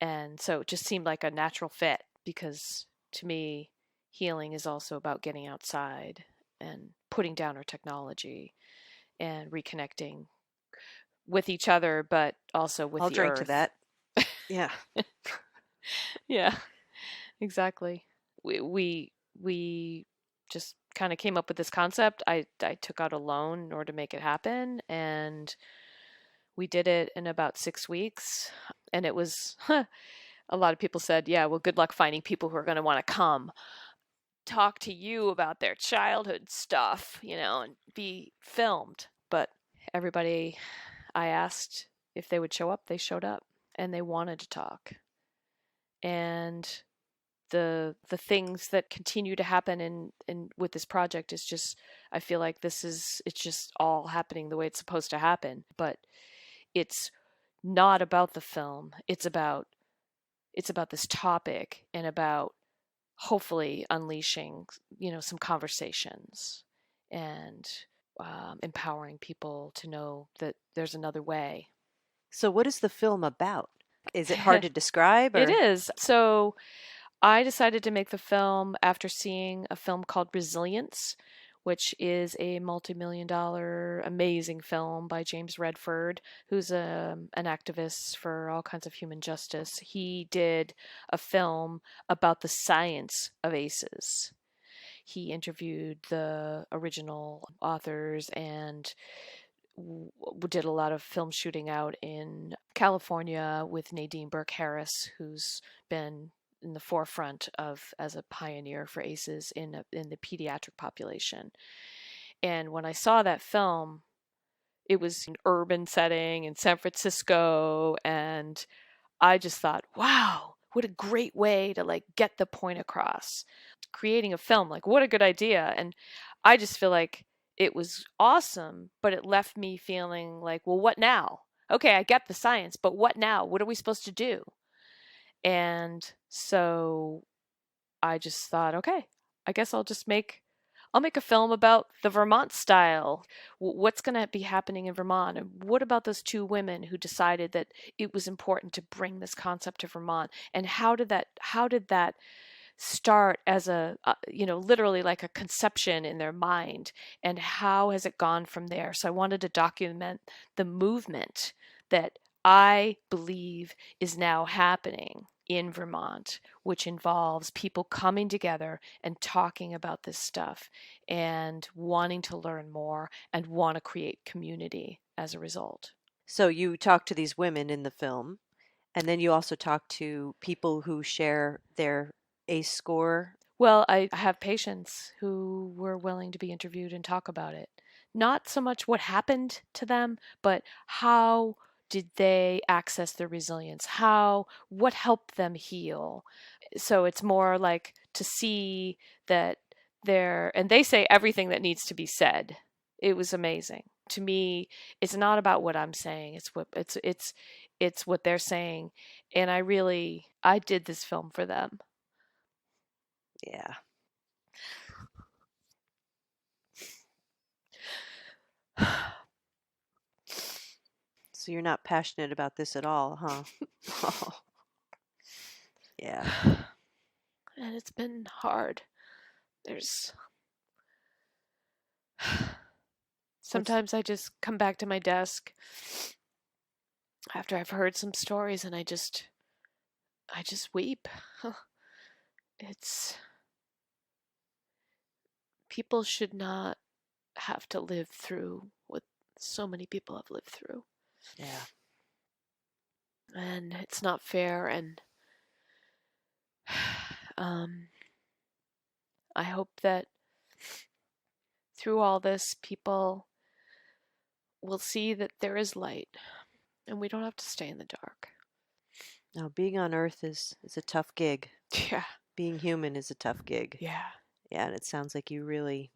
and so it just seemed like a natural fit because to me, healing is also about getting outside and putting down our technology and reconnecting with each other, but also with I'll the drink to earth. that. Yeah. Yeah, exactly. We just kind of came up with this concept. I took out a loan in order to make it happen, and we did it in about 6 weeks. And it was a lot of people said, "Yeah, well, good luck finding people who are going to want to come talk to you about their childhood stuff, and be filmed." But everybody I asked if they would show up, they showed up and they wanted to talk. And the things that continue to happen in with this project is just, I feel like it's just all happening the way it's supposed to happen. But it's not about the film. It's about this topic and about hopefully unleashing, some conversations and empowering people to know that there's another way. So what is the film about? Is it hard to describe It or? is. So I decided to make the film after seeing a film called Resilience, which is a multi-million dollar amazing film by James Redford, who's an activist for all kinds of human justice. He did a film about the science of ACEs. He interviewed the original authors and did a lot of film shooting out in California with Nadine Burke Harris, who's been in the forefront of as a pioneer for ACEs in the pediatric population. And when I saw that film, it was an urban setting in San Francisco, and I just thought, wow, what a great way to like get the point across. Creating a film, like what a good idea. And I just feel like it was awesome, but it left me feeling like, well, what now? Okay, I get the science, but what now? What are we supposed to do? And so I just thought, okay, I guess I'll make a film about the Vermont style. What's going to be happening in Vermont? And what about those two women who decided that it was important to bring this concept to Vermont? And how did that start as literally like a conception in their mind? And how has it gone from there? So I wanted to document the movement that I believe is now happening in Vermont, which involves people coming together and talking about this stuff and wanting to learn more and want to create community as a result. So you talk to these women in the film, and then you also talk to people who share their ACE score. Well, I have patients who were willing to be interviewed and talk about it. Not so much what happened to them, but how did they access their resilience? What helped them heal? So it's more like to see that and they say everything that needs to be said. It was amazing. To me, it's not about what I'm saying. It's what they're saying. And I did this film for them. Yeah. So you're not passionate about this at all, huh? Oh, yeah. And it's been hard. There's What's sometimes I just come back to my desk after I've heard some stories and I just weep. It's People should not have to live through what so many people have lived through. yeah. And it's not fair, and um I hope that through all this people will see that there is light and we don't have to stay in the dark. Now, being on Earth is a tough gig. Yeah. Being human is a tough gig. Yeah. Yeah, and it sounds like you really,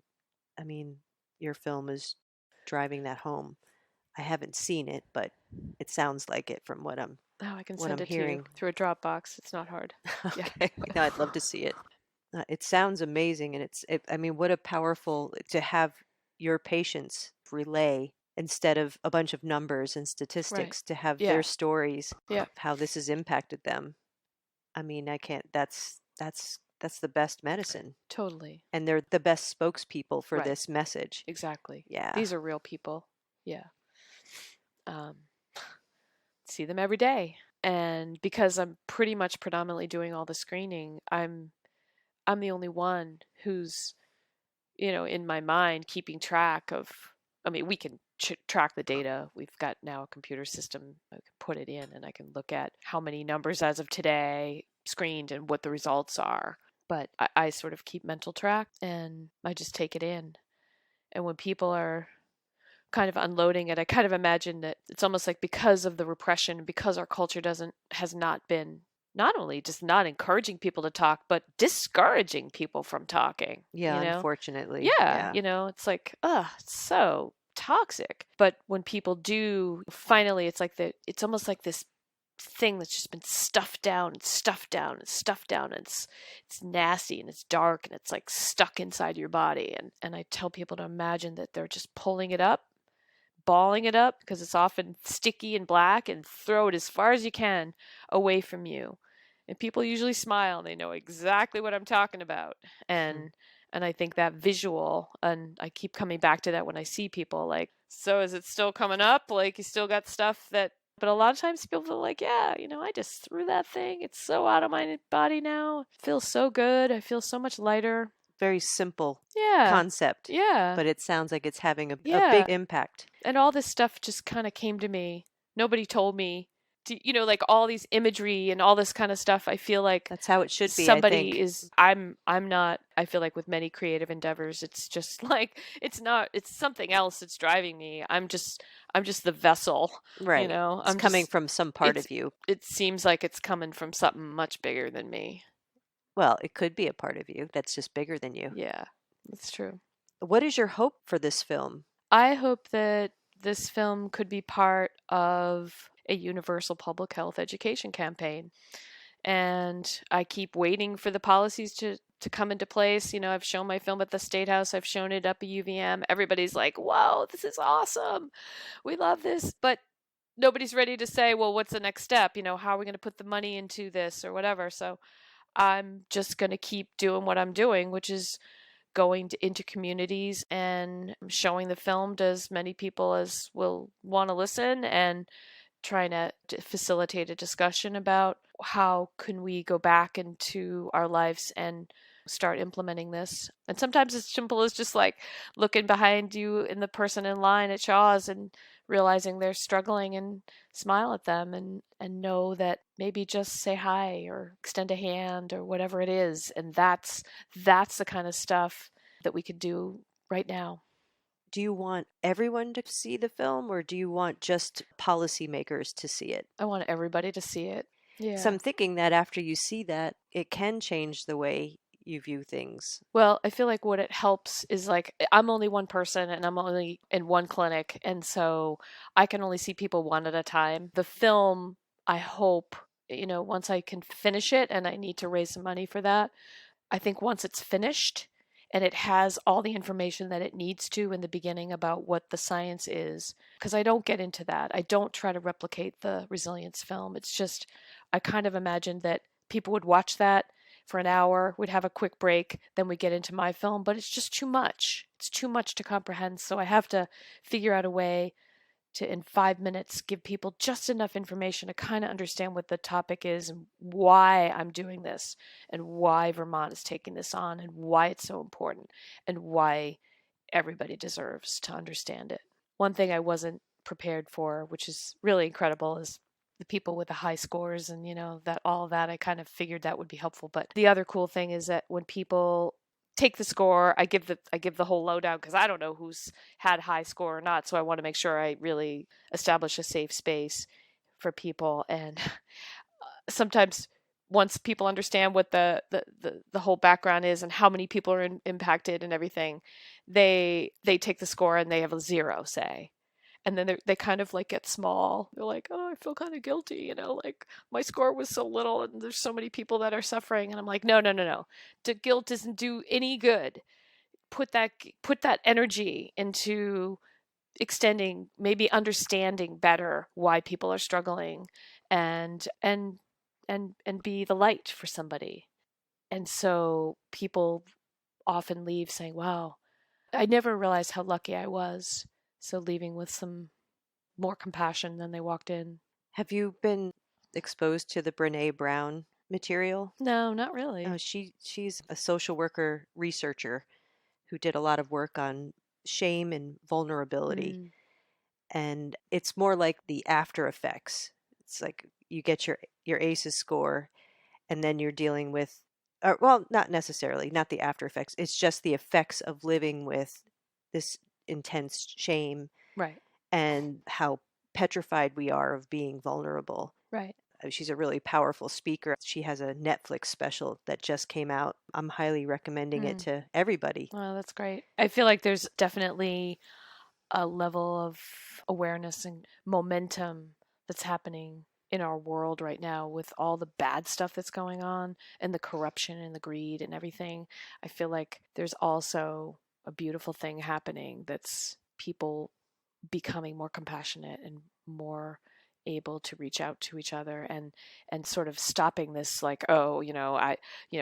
I mean, your film is driving that home. I haven't seen it, but it sounds like it from Oh, I can what send I'm it to you hearing. through a Dropbox. It's not hard. Yeah. Okay. No, I'd love to see it. It sounds amazing, and I mean, what a powerful to have your patients relay instead of a bunch of numbers and Right. statistics to have their Yeah. stories Yeah. of how this has impacted them. I mean, I can't. That's That's the best medicine. Totally. And they're the best spokespeople for Right. this message. Exactly. Yeah. These are real people. Yeah. Um, see them every day. And because I'm pretty much predominantly doing all the screening, I'm the only one who's, in my mind keeping track of. I mean, we can track the data. We've got now a computer system. I can put it in and I can look at how many numbers as of today screened and what the results are. But I sort of keep mental track and I just take it in. And when people are kind of unloading it, I kind of imagine that it's almost like because of the repression, because our culture has not been not only just not encouraging people to talk, but discouraging people from talking, Yeah, unfortunately. Yeah, Yeah. it's like, it's so toxic. But when people do, finally, it's almost like this thing that's just been stuffed down and stuffed down and stuffed down, and it's nasty and it's dark and it's like stuck inside your body. And I tell people to imagine that they're just pulling it up, balling it up because it's often sticky and black, and throw it as far as you can away from you. And people usually smile and they know exactly what I'm talking about. Hmm. And I think that visual, and I keep coming back to that when I see people, like, so is it still coming up? Like, you still got stuff that, but a lot of times people feel like, yeah, I just threw that thing. It's so out of my body now. It feels so good. I feel so much lighter. Very simple Yeah. concept, Yeah. but it sounds like it's having a Yeah. big impact. And all this stuff just kind of came to me. Nobody told me like all these imagery and all this kind of stuff. I feel like That's how it should be, I somebody think. is I'm not. I feel like with many creative endeavors, it's just like it's not, it's something else that's driving me. I'm just the vessel, Right. It's I'm coming just from some part it's of you. it seems like it's coming from something much bigger than me. Well, it could be a part of you that's just bigger than you. Yeah, that's true. What is your hope for this film? I hope that this film could be part of a universal public health education campaign. And I keep waiting for the policies to come into place. I've shown my film at the State House, I've shown it up at UVM. Everybody's like, whoa, this is awesome. We love this. But nobody's ready to say, well, what's the next step? How are we going to put the money into this or whatever? So I'm just going to keep doing what I'm doing, which is going into communities and showing the film to as many people as will want to listen, and trying to facilitate a discussion about how can we go back into our lives and start implementing this. And sometimes it's simple as just like looking behind you in the person in line at Shaw's and realizing they're struggling, and smile at them and know that maybe just say hi or extend a hand or whatever it is. And that's the kind of stuff that we could do right now. Do you want everyone to see the film or do you want just policymakers to see it? I want everybody to see it. So Yeah. I'm thinking that after you see that, it can change the way you view things. Well, I feel like what it helps is like I'm only one person and I'm only in one clinic. And so I can only see people one at a time. The film, I hope, once I can finish it, and I need to raise some money for that, I think once it's finished and it has all the information that it needs to in the beginning about what the science is, because I don't get into that. I don't try to replicate the resilience film. It's just, I kind of imagined that people would watch that for an hour, we'd have a quick break, then we get into my film, but it's just too much. It's too much to comprehend. So I have to figure out a way to, in 5 minutes, give people just enough information to kind of understand what the topic is and why I'm doing this and why Vermont is taking this on and why it's so important and why everybody deserves to understand it. One thing I wasn't prepared for, which is really incredible, is the people with the high scores, and that all of that, I kind of figured that would be helpful. But the other cool thing is that when people take the score, I give the whole lowdown, because I don't know who's had high score or not, so I want to make sure I really establish a safe space for people. And sometimes once people understand what the whole background is and how many people are impacted and everything, they take the score and they have a zero, say, and then they kind of like get small. They're like, oh, I feel kind of guilty, like my score was so little and there's so many people that are suffering. And I'm like, no, no, no, no. The guilt doesn't do any good. Put that energy into extending, maybe understanding better why people are struggling, and be the light for somebody. And so people often leave saying, wow, I never realized how lucky I was. So leaving with some more compassion than they walked in. Have you been exposed to the Brene Brown material? No, not really. Oh, she's a social worker researcher who did a lot of work on shame and vulnerability. Mm, And it's more like the after effects. It's like you get your ACEs score, and then you're dealing with, well, not necessarily, not the after effects. It's just the effects of living with this intense shame right, and how petrified we are of being vulnerable. right. She's a really powerful speaker. She has a Netflix special that just came out. I'm highly recommending it Mm. to everybody. Oh, that's great. I feel like there's definitely a level of awareness and momentum that's happening in our world right now with all the bad stuff that's going on and the corruption and the greed and everything. I feel like there's also a beautiful thing happening that's people becoming more compassionate and more able to reach out to each other and sort of stopping this like, oh,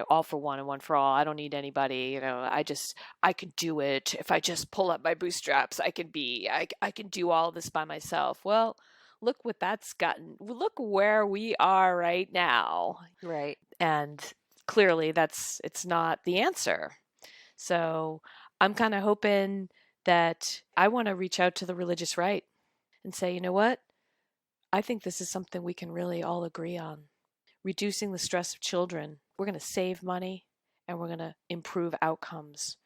all for one and one for all, I don't need anybody, I can do it. If I just pull up my bootstraps, I can do all this by myself. Well, look what that's gotten. Look where we are right now. Right. And clearly it's not the answer. So I'm kind of hoping that I want to reach out to the religious right and say, you know what? I think this is something we can really all agree on. Reducing the stress of children. We're going to save money and we're going to improve outcomes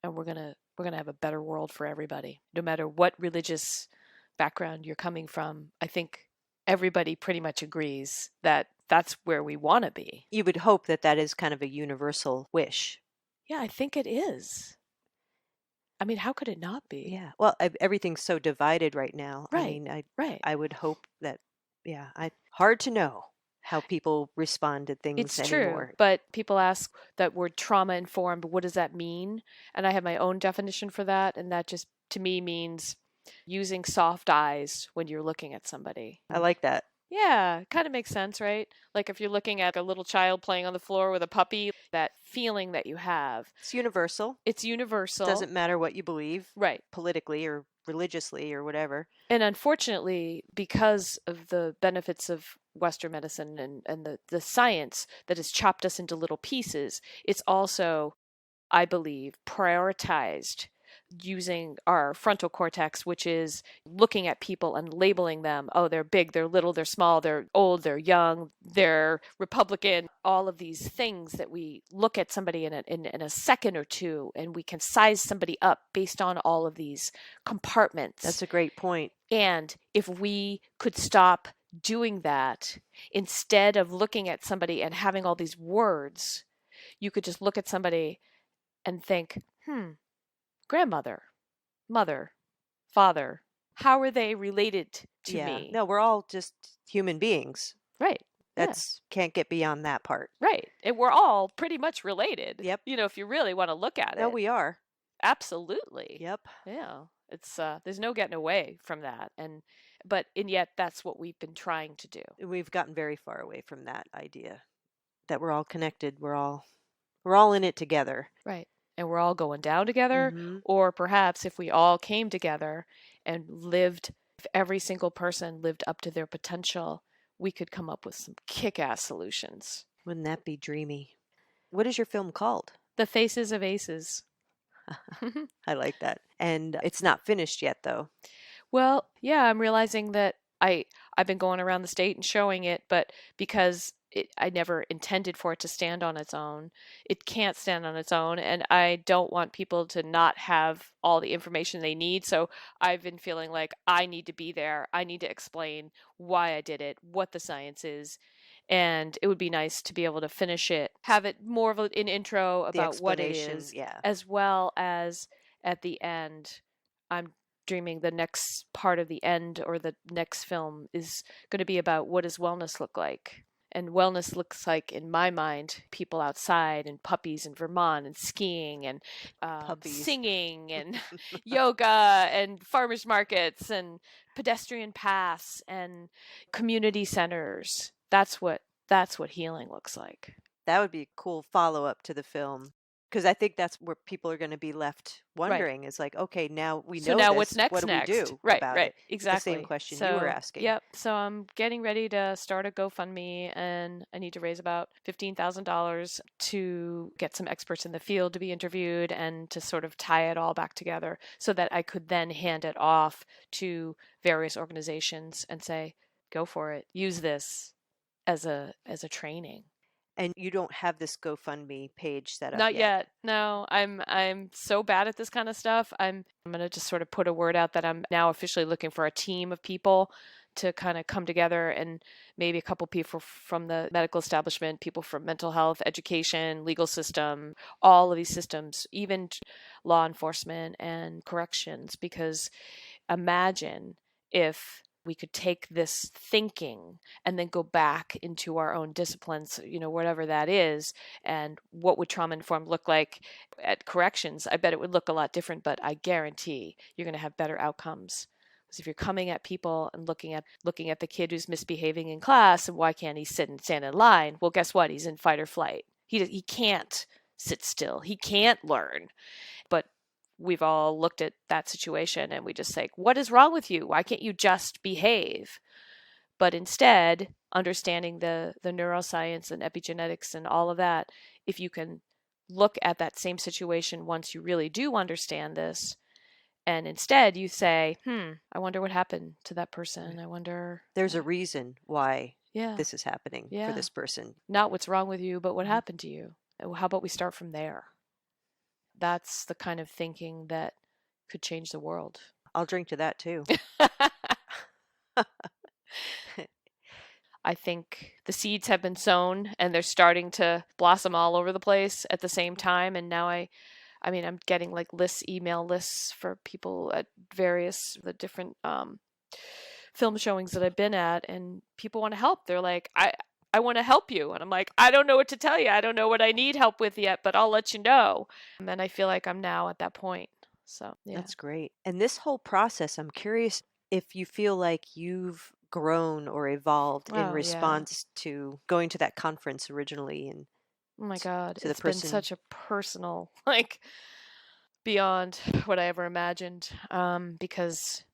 and we're going to have a better world for everybody. No matter what religious background you're coming from, I think everybody pretty much agrees that that's where we want to be. You would hope that that is kind of a universal wish. Yeah, I think it is. I mean, how could it not be? Yeah. Well, everything's so divided right now. I Right, mean, I right. I would hope that, yeah, hard to know how people respond to things It's true, anymore. but people ask that word trauma informed, what does that mean? And I have my own definition for that, and that just to me means using soft eyes when you're looking at somebody. I like that. Yeah, kind of makes sense, right? Like if you're looking at a little child playing on the floor with a puppy, that feeling that you have, It's universal. it's universal. Doesn't matter what you believe Right. politically or religiously or whatever. And unfortunately, because of the benefits of Western medicine and the science that has chopped us into little pieces, it's also, I believe, prioritized using our frontal cortex, which is looking at people and labeling them. Oh, they're big, they're little, they're small, they're old, they're young, they're Republican. All of these things that we look at somebody in a second or two, and we can size somebody up based on all of these compartments. That's a great point. And if we could stop doing that, instead of looking at somebody and having all these words, you could just look at somebody and think, grandmother, mother, father, how are they related to Yeah. me? No, we're all just human beings. Right. Yeah. That's can't get beyond that part. Right. And we're all pretty much related. Yep. If you really want to look at No, it. we are. Absolutely. Yep. Yeah. It's there's no getting away from that. And yet that's what we've been trying to do. We've gotten very far away from that idea that we're all connected. We're all in it together. Right. And we're all going down together, Mm-hmm. or perhaps if we all came together and lived, if every single person lived up to their potential, we could come up with some kick-ass solutions. Wouldn't that be dreamy? What is your film called? The Faces of Aces. I like that. And it's not finished yet, though. Well, yeah, I'm realizing that I've been going around the state and showing it, but because I never intended for it to stand on its own, it can't stand on its own, and I don't want people to not have all the information they need. So I've been feeling like I need to be there. I need to explain why I did it, what the science is, and it would be nice to be able to finish it, have it more of an intro The about what it explanation, is, yeah. as well as at the end. I'm dreaming the next part of the end or the next film is going to be about what does wellness look like. And wellness looks like, in my mind, people outside and puppies in Vermont and skiing and Puppies. singing and yoga and farmers markets and pedestrian paths and community centers. That's what healing looks like. That would be a cool follow-up to the film, because I think that's where people are gonna be left Right. wondering is like, "Okay, now we So know now what's this, what next do we next? do Right, about right, it?" The same exactly. question you were So, asking. yep. So I'm getting ready to start a GoFundMe and I need to raise about $15,000 to get some experts in the field to be interviewed and to sort of tie it all back together so that I could then hand it off to various organizations and say, go for it. Use this as a training. And you don't have this GoFundMe page set up Not yet. yet. No, I'm so bad at this kind of stuff. I'm gonna just sort of put a word out that I'm now officially looking for a team of people to kind of come together and maybe a couple people from the medical establishment, people from mental health, education, legal system, all of these systems, even law enforcement and corrections, because imagine if we could take this thinking and then go back into our own disciplines, whatever that is, and what would trauma informed look like at corrections. I bet it would look a lot different, but I guarantee you're going to have better outcomes. Because if you're coming at people and looking at the kid who's misbehaving in class and why can't he sit and stand in line? Well, guess what? He's in fight or flight. He can't sit still. He can't learn. But we've all looked at that situation and we just say, what is wrong with you? Why can't you just behave? But instead, understanding the neuroscience and epigenetics and all of that, if you can look at that same situation once you really do understand this, and instead you say, I wonder what happened to that person. Right. I wonder There's a what, reason why yeah, this is happening for yeah. this person. Not what's wrong with you, but what Mhm. happened to you. How about we start from there? That's the kind of thinking that could change the world. I'll drink to that too. I think the seeds have been sown and they're starting to blossom all over the place at the same time. And now I mean, I'm getting like email lists for people at various the different film showings that I've been at, and people want to help. They're like, I want to help you, and I'm like, I don't know what to tell you. I don't know what I need help with yet, but I'll let you know. And I feel like I'm now at that point. So yeah. That's great. And this whole process, I'm curious if you feel like you've grown or evolved in Oh yeah. response to going to that conference originally and Oh my God, to the it's been person. such a personal, like beyond what I ever imagined. Because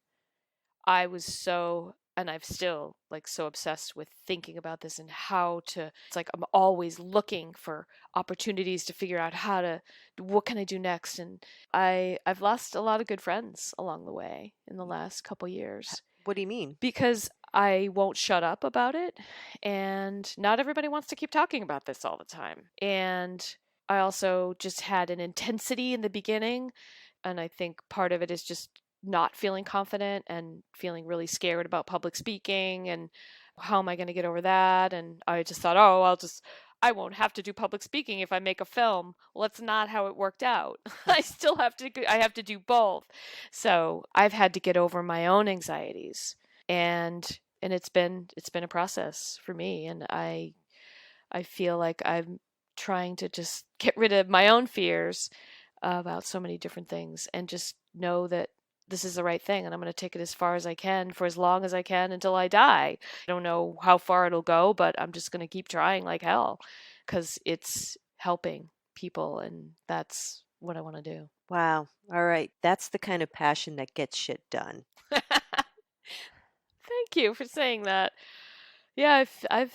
I was so, and I've still like so obsessed with thinking about this and how to, it's like I'm always looking for opportunities to figure out what can I do next? And I've lost a lot of good friends along the way in the last couple years What do you mean? because I won't shut up about it. And not everybody wants to keep talking about this all the time. And I also just had an intensity in the beginning. And I think part of it is just not feeling confident and feeling really scared about public speaking and how am I going to get over that? And I just thought, oh, I won't have to do public speaking if I make a film. Well, that's not how it worked out. I have to do both. So I've had to get over my own anxieties and it's been a process for me, and I feel like I'm trying to just get rid of my own fears about so many different things and just know that this is the right thing and I'm going to take it as far as I can for as long as I can until I die. I don't know how far it'll go, but I'm just going to keep trying like hell because it's helping people and that's what I want to do. Wow. All right. That's the kind of passion that gets shit done. Thank you for saying that. Yeah, I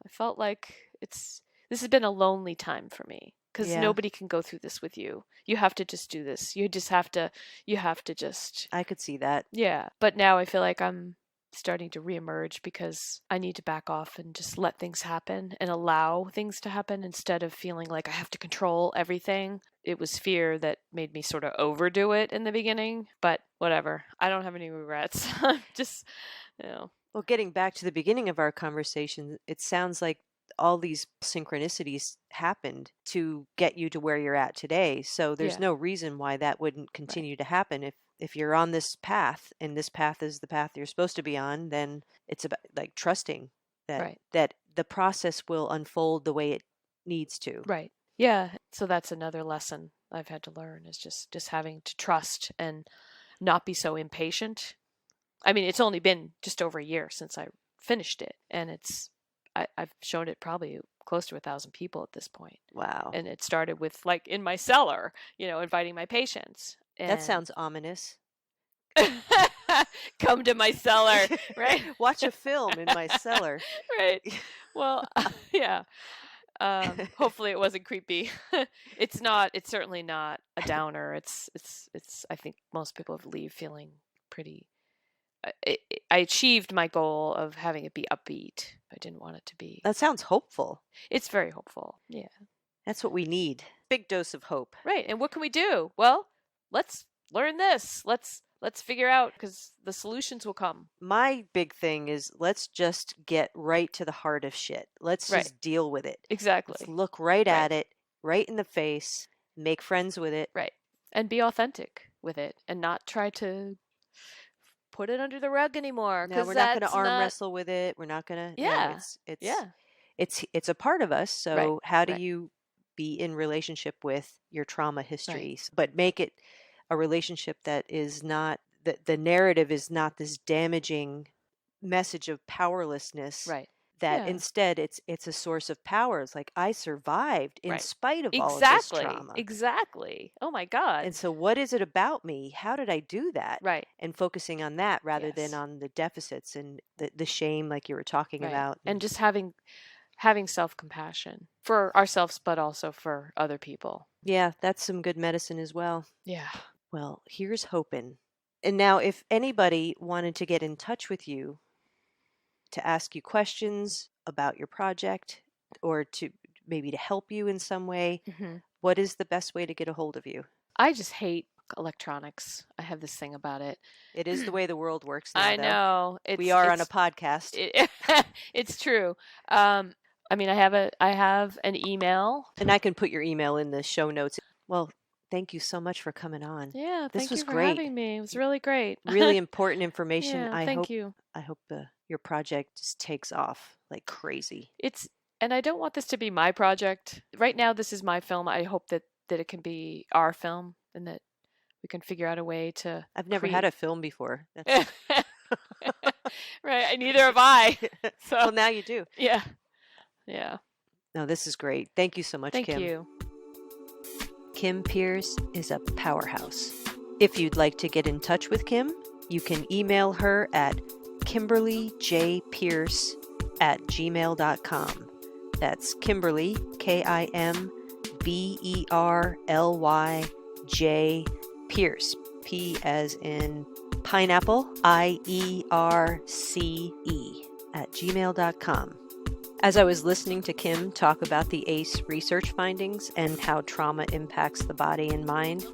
felt like this has been a lonely time for me because Yeah, nobody can go through this with you. You have to just do this. You have to just I could see that. yeah. But now I feel like I'm starting to reemerge because I need to back off and just let things happen and allow things to happen instead of feeling like I have to control everything. It was fear that made me sort of overdo it in the beginning, but whatever. I don't have any regrets. I'm just, you know, Well, getting back to the beginning of our conversation, it sounds like all these synchronicities happened to get you to where you're at today. So there's yeah, no reason why that wouldn't right, continue to happen. If you're on this path and this path is the path you're supposed to be on, then it's about like trusting that right, that the process will unfold the way it needs to. right. Yeah, so that's another lesson I've had to learn is just having to trust and not be so impatient. I mean, it's only been just over a year since I finished it, and I've shown it probably close to 1,000 people at this point. Wow. And it started with like in my cellar, inviting my patients. That And sounds ominous. come to my cellar, right? Watch a film in my cellar. Right. Well, yeah. Hopefully it wasn't creepy. It's not. It's certainly not a downer. It's. I think most people leave feeling pretty. I achieved my goal of having it be upbeat. I didn't want it to be. That sounds hopeful. It's very hopeful. Yeah. That's what we need. Big dose of hope. Right. And what can we do? Well, let's learn this. Let's figure out, because the solutions will come. My big thing is let's just get right to the heart of shit. Let's just deal with it. Exactly. Let's look right at it, right in the face, make friends with it. Right. And be authentic with it and not try to put it under the rug anymore. No, we're not going to arm wrestle with it. We're not going to. Yeah. No, it's a part of us. So how do you be in relationship with your trauma histories, but make it a relationship that is not, the narrative is not this damaging message of powerlessness. Right. That instead it's a source of power. It's like, I survived in spite of all of this trauma. Exactly. Oh my God. And so what is it about me? How did I do that? Right. And focusing on that rather than on the deficits and the shame, like you were talking about. And just having self-compassion for ourselves, but also for other people. Yeah, that's some good medicine as well. Yeah. Well, here's hoping. And now if anybody wanted to get in touch with you to ask you questions about your project or to maybe to help you in some way, what is the best way to get a hold of you? I just hate electronics. I have this thing about it. It is the way the world works now. I know. We are on a podcast. It's true. I mean, I have an email. And I can put your email in the show notes. Well, thank you so much for coming on. Yeah, this was you for great. having me. It was really great. Really important information. Yeah, thank you. I hope your project just takes off like crazy. And I don't want this to be my project. Right now, this is my film. I hope that it can be our film and that we can figure out a way to. I've never had a film before. Right. Neither have I. So. Well, now you do. Yeah. Yeah. No, this is great. Thank you so much, Kim. Thank you. Kim Pierce is a powerhouse. If you'd like to get in touch with Kim, you can email her at KimberlyJPierce@gmail.com. That's Kimberly, KimberlyJ, Pierce, P as in pineapple, IERCE, @gmail.com. As I was listening to Kim talk about the ACE research findings and how trauma impacts the body and mind,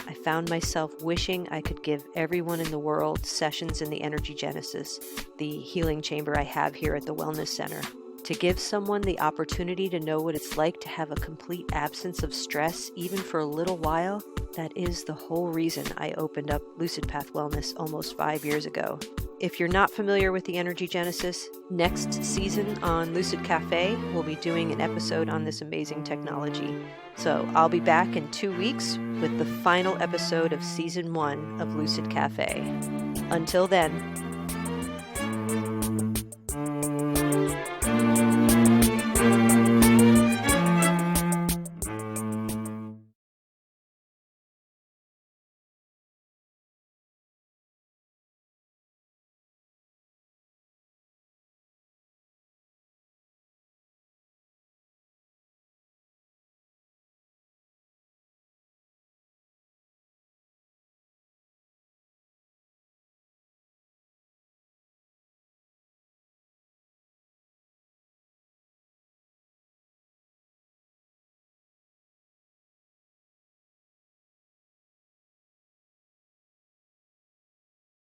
I found myself wishing I could give everyone in the world sessions in the Energy Genesis, the healing chamber I have here at the Wellness Center. To give someone the opportunity to know what it's like to have a complete absence of stress, even for a little while, that is the whole reason I opened up Lucid Path Wellness almost 5 years ago. If you're not familiar with the Energy Genesis, next season on Lucid Cafe, we'll be doing an episode on this amazing technology. So I'll be back in 2 weeks with the final episode of Season 1 of Lucid Cafe. Until then,